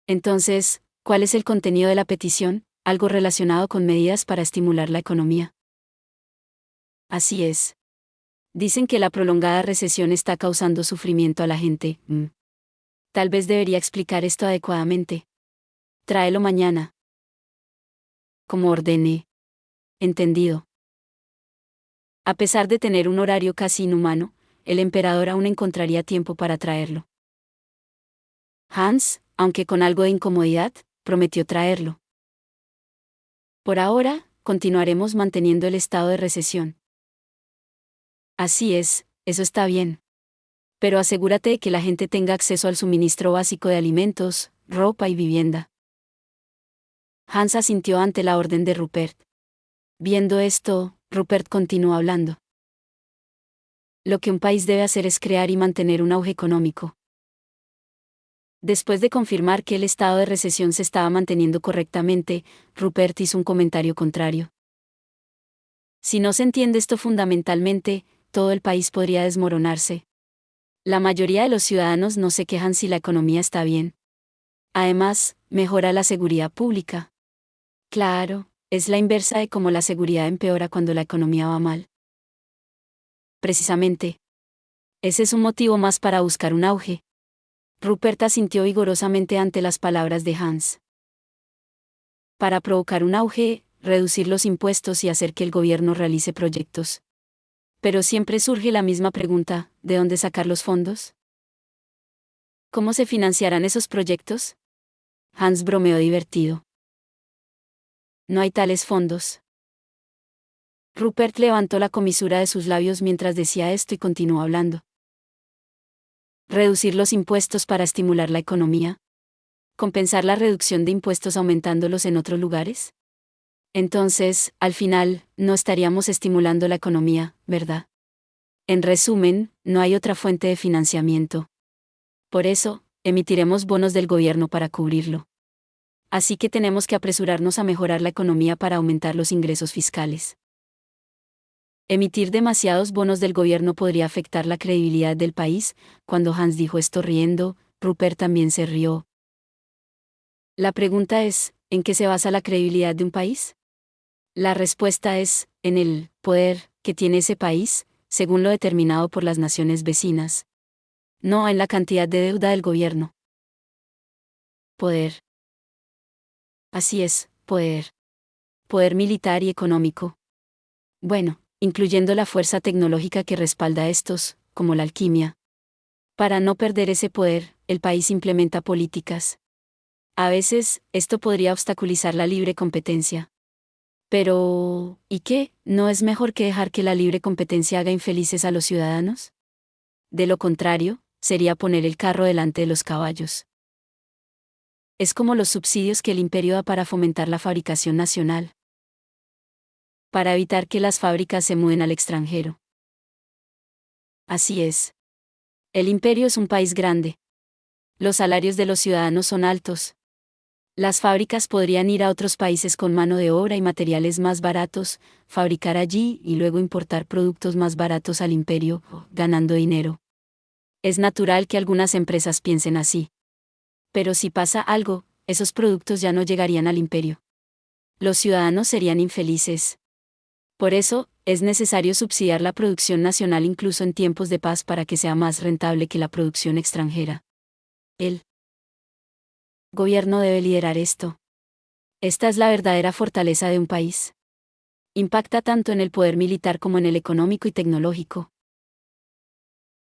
Entonces, ¿cuál es el contenido de la petición? Algo relacionado con medidas para estimular la economía. Así es. Dicen que la prolongada recesión está causando sufrimiento a la gente. Tal vez debería explicar esto adecuadamente. Tráelo mañana. Como ordené. Entendido. A pesar de tener un horario casi inhumano, el emperador aún encontraría tiempo para traerlo. Hans, aunque con algo de incomodidad, prometió traerlo. Por ahora, continuaremos manteniendo el estado de recesión. Así es, eso está bien. Pero asegúrate de que la gente tenga acceso al suministro básico de alimentos, ropa y vivienda. Hans asintió ante la orden de Rupert. Viendo esto, Rupert continuó hablando. Lo que un país debe hacer es crear y mantener un auge económico. Después de confirmar que el estado de recesión se estaba manteniendo correctamente, Rupert hizo un comentario contrario. Si no se entiende esto fundamentalmente, todo el país podría desmoronarse. La mayoría de los ciudadanos no se quejan si la economía está bien. Además, mejora la seguridad pública. Claro, es la inversa de cómo la seguridad empeora cuando la economía va mal. Precisamente. Ese es un motivo más para buscar un auge. Rupert asintió vigorosamente ante las palabras de Hans. Para provocar un auge, reducir los impuestos y hacer que el gobierno realice proyectos. Pero siempre surge la misma pregunta, ¿de dónde sacar los fondos? ¿Cómo se financiarán esos proyectos? Hans bromeó divertido. No hay tales fondos. Rupert levantó la comisura de sus labios mientras decía esto y continuó hablando. Reducir los impuestos para estimular la economía. ¿Compensar la reducción de impuestos aumentándolos en otros lugares? Entonces, al final, no estaríamos estimulando la economía, ¿verdad? En resumen, no hay otra fuente de financiamiento. Por eso, emitiremos bonos del gobierno para cubrirlo. Así que tenemos que apresurarnos a mejorar la economía para aumentar los ingresos fiscales. Emitir demasiados bonos del gobierno podría afectar la credibilidad del país. Cuando Hans dijo esto riendo, Rupert también se rió. La pregunta es, ¿en qué se basa la credibilidad de un país? La respuesta es, en el poder que tiene ese país, según lo determinado por las naciones vecinas. No en la cantidad de deuda del gobierno. Poder. Así es, poder. Poder militar y económico. Bueno, incluyendo la fuerza tecnológica que respalda estos, como la alquimia. Para no perder ese poder, el país implementa políticas. A veces, esto podría obstaculizar la libre competencia. Pero, ¿y qué? ¿No es mejor que dejar que la libre competencia haga infelices a los ciudadanos? De lo contrario, sería poner el carro delante de los caballos. Es como los subsidios que el imperio da para fomentar la fabricación nacional. Para evitar que las fábricas se muden al extranjero. Así es. El imperio es un país grande. Los salarios de los ciudadanos son altos. Las fábricas podrían ir a otros países con mano de obra y materiales más baratos, fabricar allí y luego importar productos más baratos al imperio, ganando dinero. Es natural que algunas empresas piensen así. Pero si pasa algo, esos productos ya no llegarían al imperio. Los ciudadanos serían infelices. Por eso, es necesario subsidiar la producción nacional incluso en tiempos de paz para que sea más rentable que la producción extranjera. El gobierno debe liderar esto. Esta es la verdadera fortaleza de un país. Impacta tanto en el poder militar como en el económico y tecnológico.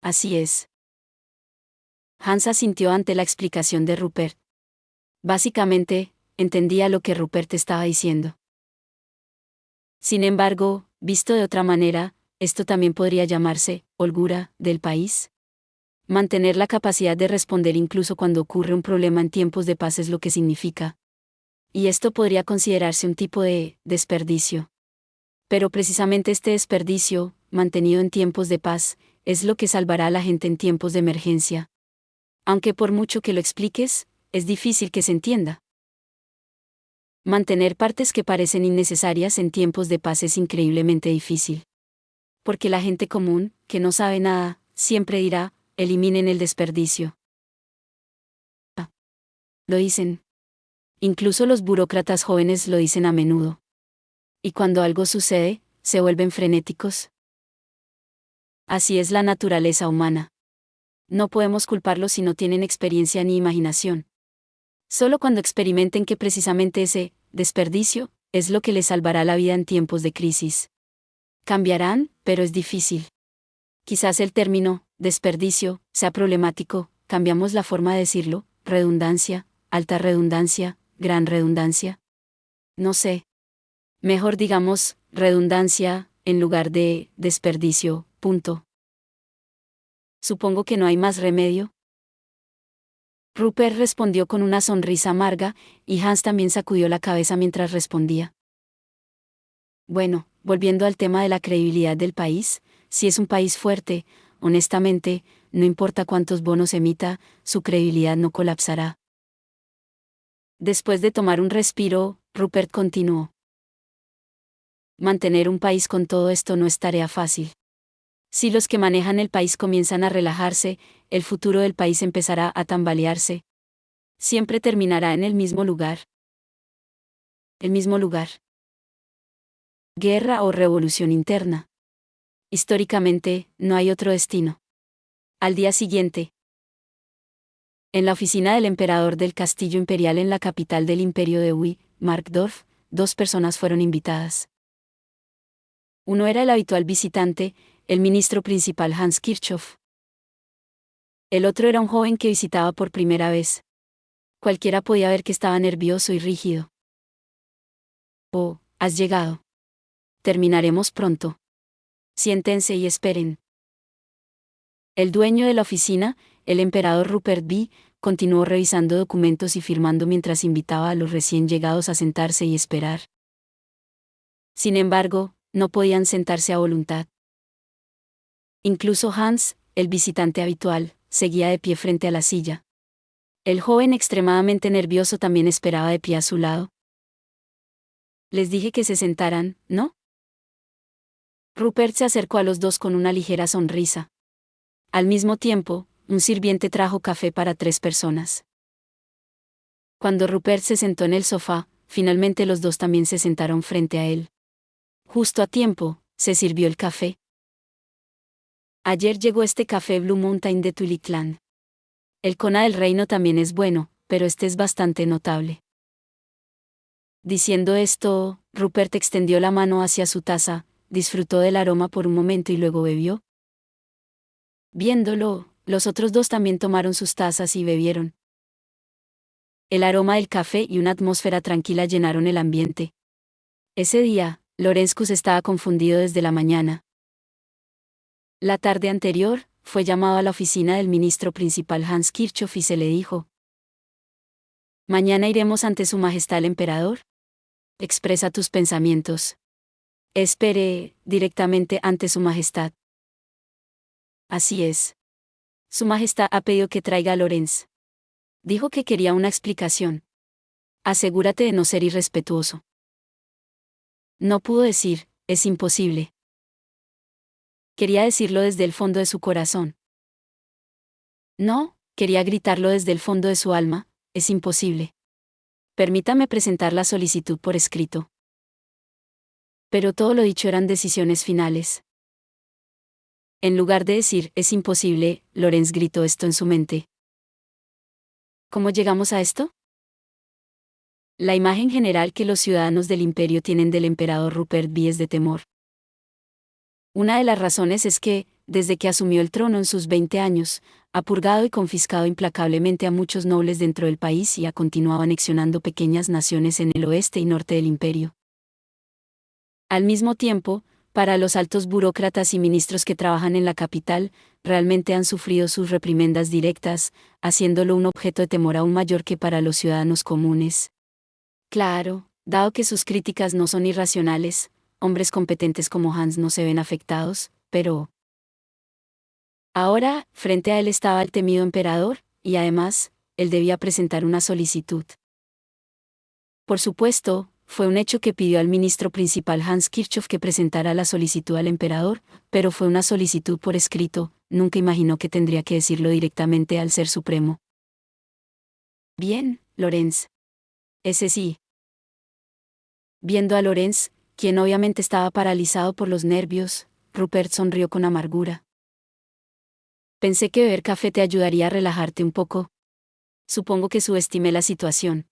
Así es. Hans asintió ante la explicación de Rupert. Básicamente, entendía lo que Rupert estaba diciendo. Sin embargo, visto de otra manera, esto también podría llamarse holgura del país. Mantener la capacidad de responder incluso cuando ocurre un problema en tiempos de paz es lo que significa. Y esto podría considerarse un tipo de desperdicio. Pero precisamente este desperdicio, mantenido en tiempos de paz, es lo que salvará a la gente en tiempos de emergencia. Aunque por mucho que lo expliques, es difícil que se entienda. Mantener partes que parecen innecesarias en tiempos de paz es increíblemente difícil. Porque la gente común, que no sabe nada, siempre dirá, eliminen el desperdicio. Lo dicen. Incluso los burócratas jóvenes lo dicen a menudo. Y cuando algo sucede, se vuelven frenéticos. Así es la naturaleza humana. No podemos culparlos si no tienen experiencia ni imaginación. Solo cuando experimenten que precisamente ese desperdicio es lo que les salvará la vida en tiempos de crisis. Cambiarán, pero es difícil. Quizás el término desperdicio sea problemático, cambiamos la forma de decirlo, redundancia, alta redundancia, gran redundancia. No sé. Mejor digamos, redundancia, en lugar de desperdicio, punto. Supongo que no hay más remedio. Rupert respondió con una sonrisa amarga, y Hans también sacudió la cabeza mientras respondía. Bueno, volviendo al tema de la credibilidad del país, si es un país fuerte, honestamente, no importa cuántos bonos emita, su credibilidad no colapsará. Después de tomar un respiro, Rupert continuó. Mantener un país con todo esto no es tarea fácil. Si los que manejan el país comienzan a relajarse, el futuro del país empezará a tambalearse. Siempre terminará en el mismo lugar. El mismo lugar. Guerra o revolución interna. Históricamente, no hay otro destino. Al día siguiente, en la oficina del emperador del castillo imperial en la capital del imperio de Ui, Markdorf, 2 personas fueron invitadas. Uno era el habitual visitante, el ministro principal Hans Kirchhoff. El otro era un joven que visitaba por primera vez. Cualquiera podía ver que estaba nervioso y rígido. Oh, has llegado. Terminaremos pronto. Siéntense y esperen. El dueño de la oficina, el emperador Rupert B., continuó revisando documentos y firmando mientras invitaba a los recién llegados a sentarse y esperar. Sin embargo, no podían sentarse a voluntad. Incluso Hans, el visitante habitual, seguía de pie frente a la silla. El joven extremadamente nervioso también esperaba de pie a su lado. Les dije que se sentaran, ¿no? Rupert se acercó a los dos con una ligera sonrisa. Al mismo tiempo, un sirviente trajo café para 3 personas. Cuando Rupert se sentó en el sofá, finalmente los dos también se sentaron frente a él. Justo a tiempo, se sirvió el café. Ayer llegó este café Blue Mountain de Tuliklan. El Kona del Reino también es bueno, pero este es bastante notable. Diciendo esto, Rupert extendió la mano hacia su taza, disfrutó del aroma por un momento y luego bebió. Viéndolo, los otros dos también tomaron sus tazas y bebieron. El aroma del café y una atmósfera tranquila llenaron el ambiente. Ese día, Lorenzkus estaba confundido desde la mañana. La tarde anterior, fue llamado a la oficina del ministro principal Hans Kirchhoff y se le dijo: «Mañana iremos ante Su Majestad el Emperador. Expresa tus pensamientos. Espere, directamente ante Su Majestad». Así es. Su Majestad ha pedido que traiga a Lorenz. Dijo que quería una explicación. Asegúrate de no ser irrespetuoso. No pudo decir, es imposible. Quería decirlo desde el fondo de su corazón. No, quería gritarlo desde el fondo de su alma, es imposible. Permítame presentar la solicitud por escrito. Pero todo lo dicho eran decisiones finales. En lugar de decir, es imposible, Lorenz gritó esto en su mente. ¿Cómo llegamos a esto? La imagen general que los ciudadanos del imperio tienen del emperador Rupert V es de temor. Una de las razones es que, desde que asumió el trono en sus 20 años, ha purgado y confiscado implacablemente a muchos nobles dentro del país y ha continuado anexionando pequeñas naciones en el oeste y norte del imperio. Al mismo tiempo, para los altos burócratas y ministros que trabajan en la capital, realmente han sufrido sus reprimendas directas, haciéndolo un objeto de temor aún mayor que para los ciudadanos comunes. Claro, dado que sus críticas no son irracionales, hombres competentes como Hans no se ven afectados, pero ahora, frente a él estaba el temido emperador, y además, él debía presentar una solicitud. Por supuesto, fue un hecho que pidió al ministro principal Hans Kirchhoff que presentara la solicitud al emperador, pero fue una solicitud por escrito, nunca imaginó que tendría que decirlo directamente al Ser Supremo. Bien, Lorenz. Ese sí. Viendo a Lorenz, quien obviamente estaba paralizado por los nervios, Rupert sonrió con amargura. Pensé que beber café te ayudaría a relajarte un poco. Supongo que subestimé la situación.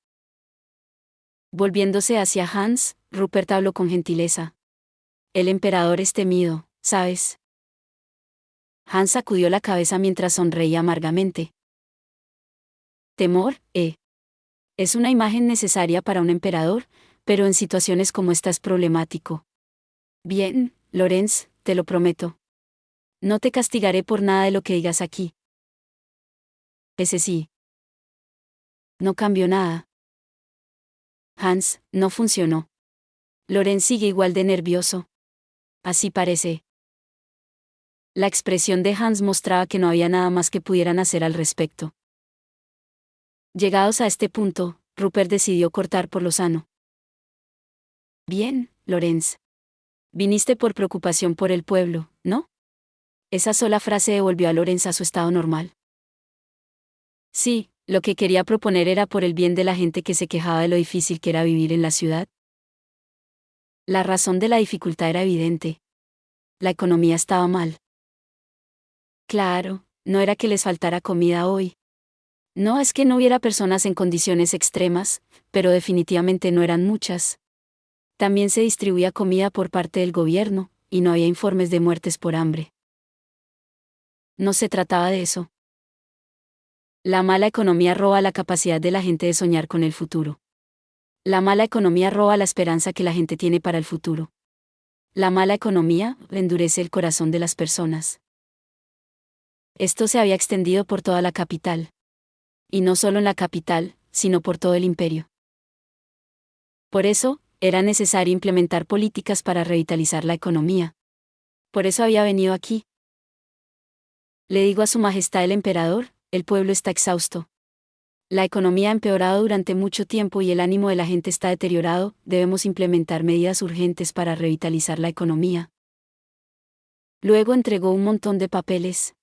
Volviéndose hacia Hans, Rupert habló con gentileza. El emperador es temido, ¿sabes? Hans sacudió la cabeza mientras sonreía amargamente. Temor, es una imagen necesaria para un emperador, pero en situaciones como esta es problemático. Bien, Lorenz, te lo prometo. No te castigaré por nada de lo que digas aquí. Ese sí. No cambió nada. Hans, no funcionó. Lorenz sigue igual de nervioso. Así parece. La expresión de Hans mostraba que no había nada más que pudieran hacer al respecto. Llegados a este punto, Rupert decidió cortar por lo sano. Bien, Lorenz. Viniste por preocupación por el pueblo, ¿no? Esa sola frase devolvió a Lorenz a su estado normal. Sí, lo que quería proponer era por el bien de la gente que se quejaba de lo difícil que era vivir en la ciudad. La razón de la dificultad era evidente. La economía estaba mal. Claro, no era que les faltara comida hoy. No es que no hubiera personas en condiciones extremas, pero definitivamente no eran muchas. También se distribuía comida por parte del gobierno, y no había informes de muertes por hambre. No se trataba de eso. La mala economía roba la capacidad de la gente de soñar con el futuro. La mala economía roba la esperanza que la gente tiene para el futuro. La mala economía endurece el corazón de las personas. Esto se había extendido por toda la capital. y no solo en la capital, sino por todo el imperio. Por eso, era necesario implementar políticas para revitalizar la economía. Por eso había venido aquí. Le digo a Su Majestad el Emperador, el pueblo está exhausto. La economía ha empeorado durante mucho tiempo y el ánimo de la gente está deteriorado, debemos implementar medidas urgentes para revitalizar la economía. Luego entregó un montón de papeles.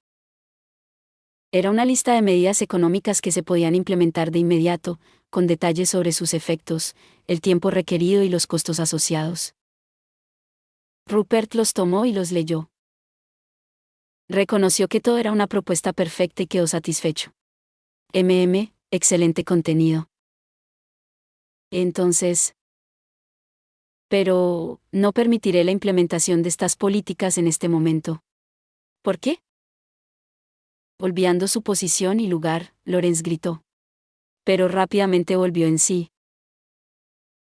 Era una lista de medidas económicas que se podían implementar de inmediato, con detalles sobre sus efectos, el tiempo requerido y los costos asociados. Rupert los tomó y los leyó. Reconoció que todo era una propuesta perfecta y quedó satisfecho. Excelente contenido. Entonces, pero no permitiré la implementación de estas políticas en este momento. ¿Por qué? Olvidando su posición y lugar, Lorenz gritó. Pero rápidamente volvió en sí.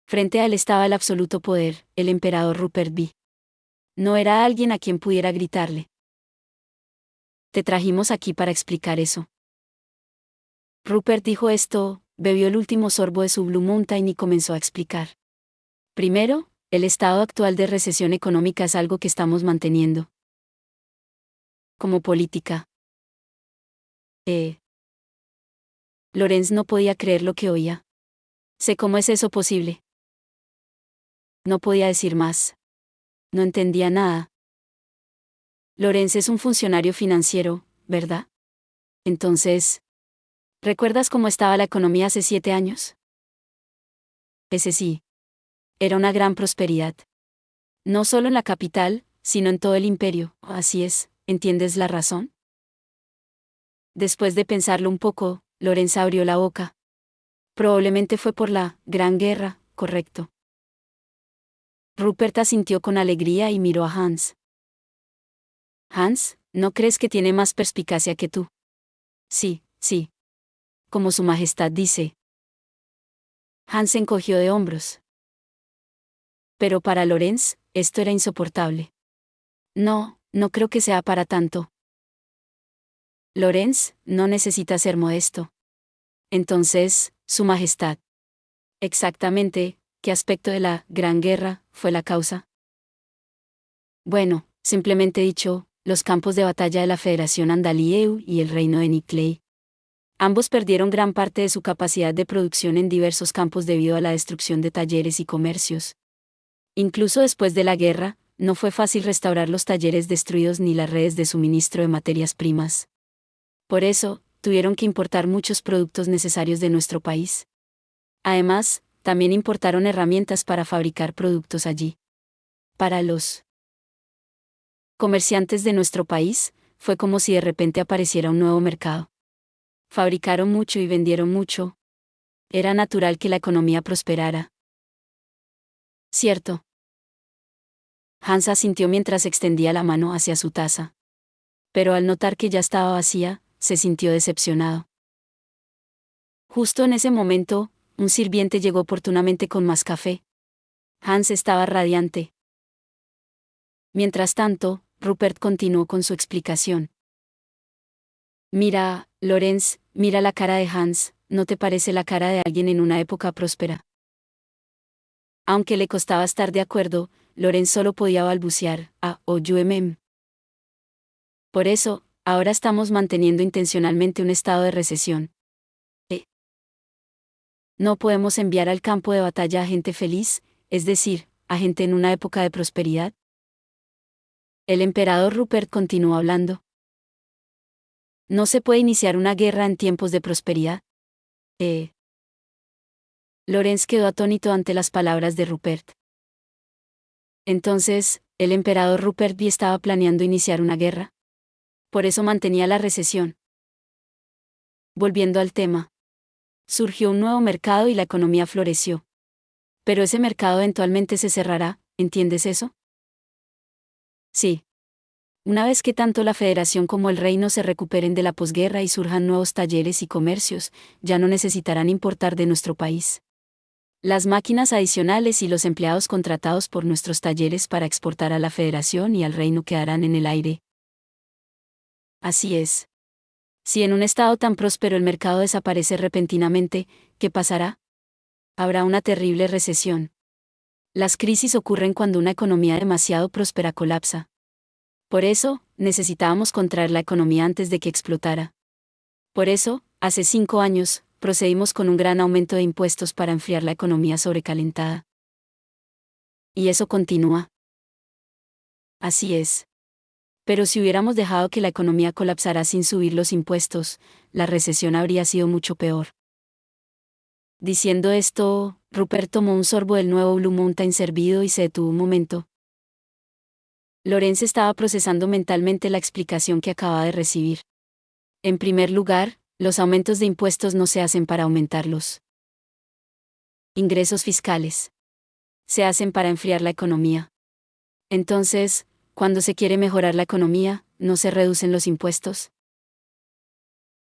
Frente a él estaba el absoluto poder, el emperador Rupert B. No era alguien a quien pudiera gritarle. Te trajimos aquí para explicar eso. Rupert dijo esto, bebió el último sorbo de su Blue Mountain y comenzó a explicar. Primero, el estado actual de recesión económica es algo que estamos manteniendo. Como política. Lorenz no podía creer lo que oía. Sé cómo es eso posible. No podía decir más. No entendía nada. Lorenz es un funcionario financiero, ¿verdad? Entonces, ¿recuerdas cómo estaba la economía hace 7 años? Ese sí. Era una gran prosperidad. No solo en la capital, sino en todo el imperio. Así es, ¿entiendes la razón? Después de pensarlo un poco, Lorenz abrió la boca. Probablemente fue por la Gran Guerra, correcto. Rupert asintió con alegría y miró a Hans. Hans, ¿no crees que tiene más perspicacia que tú? Sí, sí. Como Su Majestad dice. Hans se encogió de hombros. Pero para Lorenz, esto era insoportable. No, no creo que sea para tanto. Lorenz, no necesita ser modesto. Entonces, Su Majestad. Exactamente, ¿qué aspecto de la Gran Guerra fue la causa? Bueno, simplemente dicho, los campos de batalla de la Federación Andalieu y el reino de Nickley. Ambos perdieron gran parte de su capacidad de producción en diversos campos debido a la destrucción de talleres y comercios. Incluso después de la guerra, no fue fácil restaurar los talleres destruidos ni las redes de suministro de materias primas. Por eso, tuvieron que importar muchos productos necesarios de nuestro país. Además, también importaron herramientas para fabricar productos allí. Para los comerciantes de nuestro país, fue como si de repente apareciera un nuevo mercado. Fabricaron mucho y vendieron mucho. Era natural que la economía prosperara. Cierto. Hans asintió mientras extendía la mano hacia su taza. Pero al notar que ya estaba vacía, se sintió decepcionado. Justo en ese momento, un sirviente llegó oportunamente con más café. Hans estaba radiante. Mientras tanto, Rupert continuó con su explicación. Mira, Lorenz, mira la cara de Hans, ¿no te parece la cara de alguien en una época próspera? Aunque le costaba estar de acuerdo, Lorenz solo podía balbucear, Por eso, ahora estamos manteniendo intencionalmente un estado de recesión. No podemos enviar al campo de batalla a gente feliz, es decir, a gente en una época de prosperidad. El emperador Rupert continuó hablando. No se puede iniciar una guerra en tiempos de prosperidad. Lorenz quedó atónito ante las palabras de Rupert. Entonces, el emperador Rupert B estaba planeando iniciar una guerra. Por eso mantenía la recesión. Volviendo al tema. Surgió un nuevo mercado y la economía floreció. Pero ese mercado eventualmente se cerrará, ¿entiendes eso? Sí. Una vez que tanto la Federación como el Reino se recuperen de la posguerra y surjan nuevos talleres y comercios, ya no necesitarán importar de nuestro país. Las máquinas adicionales y los empleados contratados por nuestros talleres para exportar a la Federación y al Reino quedarán en el aire. Así es. Si en un estado tan próspero el mercado desaparece repentinamente, ¿qué pasará? Habrá una terrible recesión. Las crisis ocurren cuando una economía demasiado próspera colapsa. Por eso, necesitábamos contraer la economía antes de que explotara. Por eso, hace 5 años, procedimos con un gran aumento de impuestos para enfriar la economía sobrecalentada. Y eso continúa. Así es. Pero si hubiéramos dejado que la economía colapsara sin subir los impuestos, la recesión habría sido mucho peor. Diciendo esto, Rupert tomó un sorbo del nuevo Blue Mountain servido y se detuvo un momento. Lorenz estaba procesando mentalmente la explicación que acababa de recibir. En primer lugar, los aumentos de impuestos no se hacen para aumentarlos. Ingresos fiscales. Se hacen para enfriar la economía. Entonces, cuando se quiere mejorar la economía, ¿no se reducen los impuestos?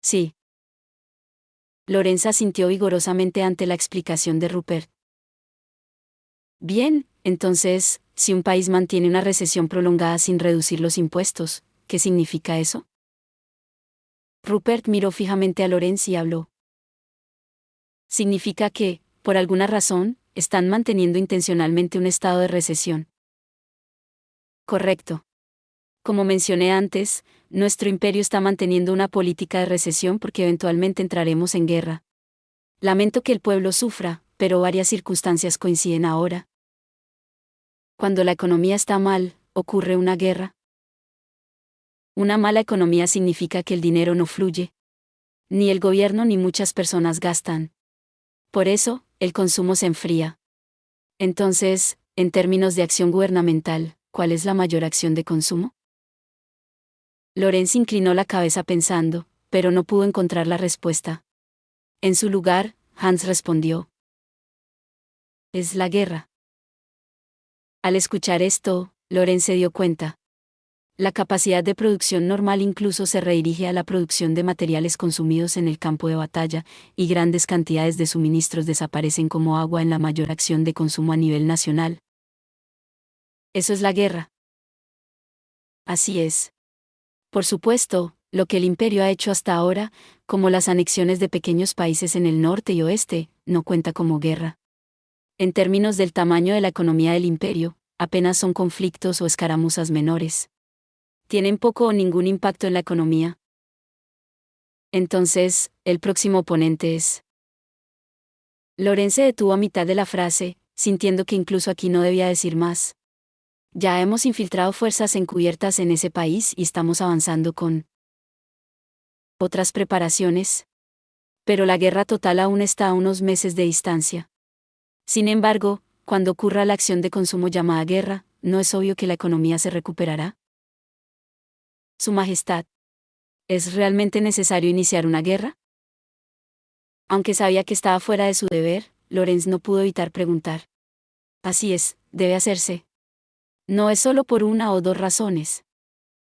Sí. Lorenz asintió vigorosamente ante la explicación de Rupert. Bien, entonces, si un país mantiene una recesión prolongada sin reducir los impuestos, ¿qué significa eso? Rupert miró fijamente a Lorenz y habló. Significa que, por alguna razón, están manteniendo intencionalmente un estado de recesión. Correcto. Como mencioné antes, nuestro imperio está manteniendo una política de recesión porque eventualmente entraremos en guerra. Lamento que el pueblo sufra, pero varias circunstancias coinciden ahora. Cuando la economía está mal, ocurre una guerra. Una mala economía significa que el dinero no fluye. Ni el gobierno ni muchas personas gastan. Por eso, el consumo se enfría. Entonces, en términos de acción gubernamental, ¿cuál es la mayor acción de consumo? Lorenz inclinó la cabeza pensando, pero no pudo encontrar la respuesta. En su lugar, Hans respondió. Es la guerra. Al escuchar esto, Lorenz se dio cuenta. La capacidad de producción normal incluso se redirige a la producción de materiales consumidos en el campo de batalla, y grandes cantidades de suministros desaparecen como agua en la mayor acción de consumo a nivel nacional. Eso es la guerra. Así es. Por supuesto, lo que el imperio ha hecho hasta ahora, como las anexiones de pequeños países en el norte y oeste, no cuenta como guerra. En términos del tamaño de la economía del imperio, apenas son conflictos o escaramuzas menores. Tienen poco o ningún impacto en la economía. Entonces, el próximo oponente es. Lorenz se detuvo a mitad de la frase, sintiendo que incluso aquí no debía decir más. Ya hemos infiltrado fuerzas encubiertas en ese país y estamos avanzando con otras preparaciones. Pero la guerra total aún está a unos meses de distancia. Sin embargo, cuando ocurra la acción de consumo llamada guerra, ¿no es obvio que la economía se recuperará? Su Majestad. ¿Es realmente necesario iniciar una guerra? Aunque sabía que estaba fuera de su deber, Lorenz no pudo evitar preguntar. Así es, debe hacerse. No es solo por una o dos razones.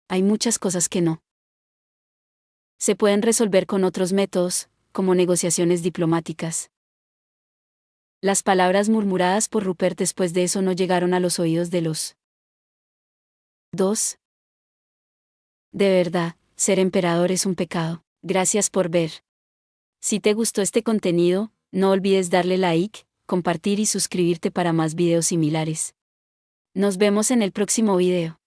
Hay muchas cosas que no se pueden resolver con otros métodos, como negociaciones diplomáticas. Las palabras murmuradas por Rupert después de eso no llegaron a los oídos de los dos. De verdad, ser emperador es un pecado. Gracias por ver. Si te gustó este contenido, no olvides darle like, compartir y suscribirte para más videos similares. Nos vemos en el próximo video.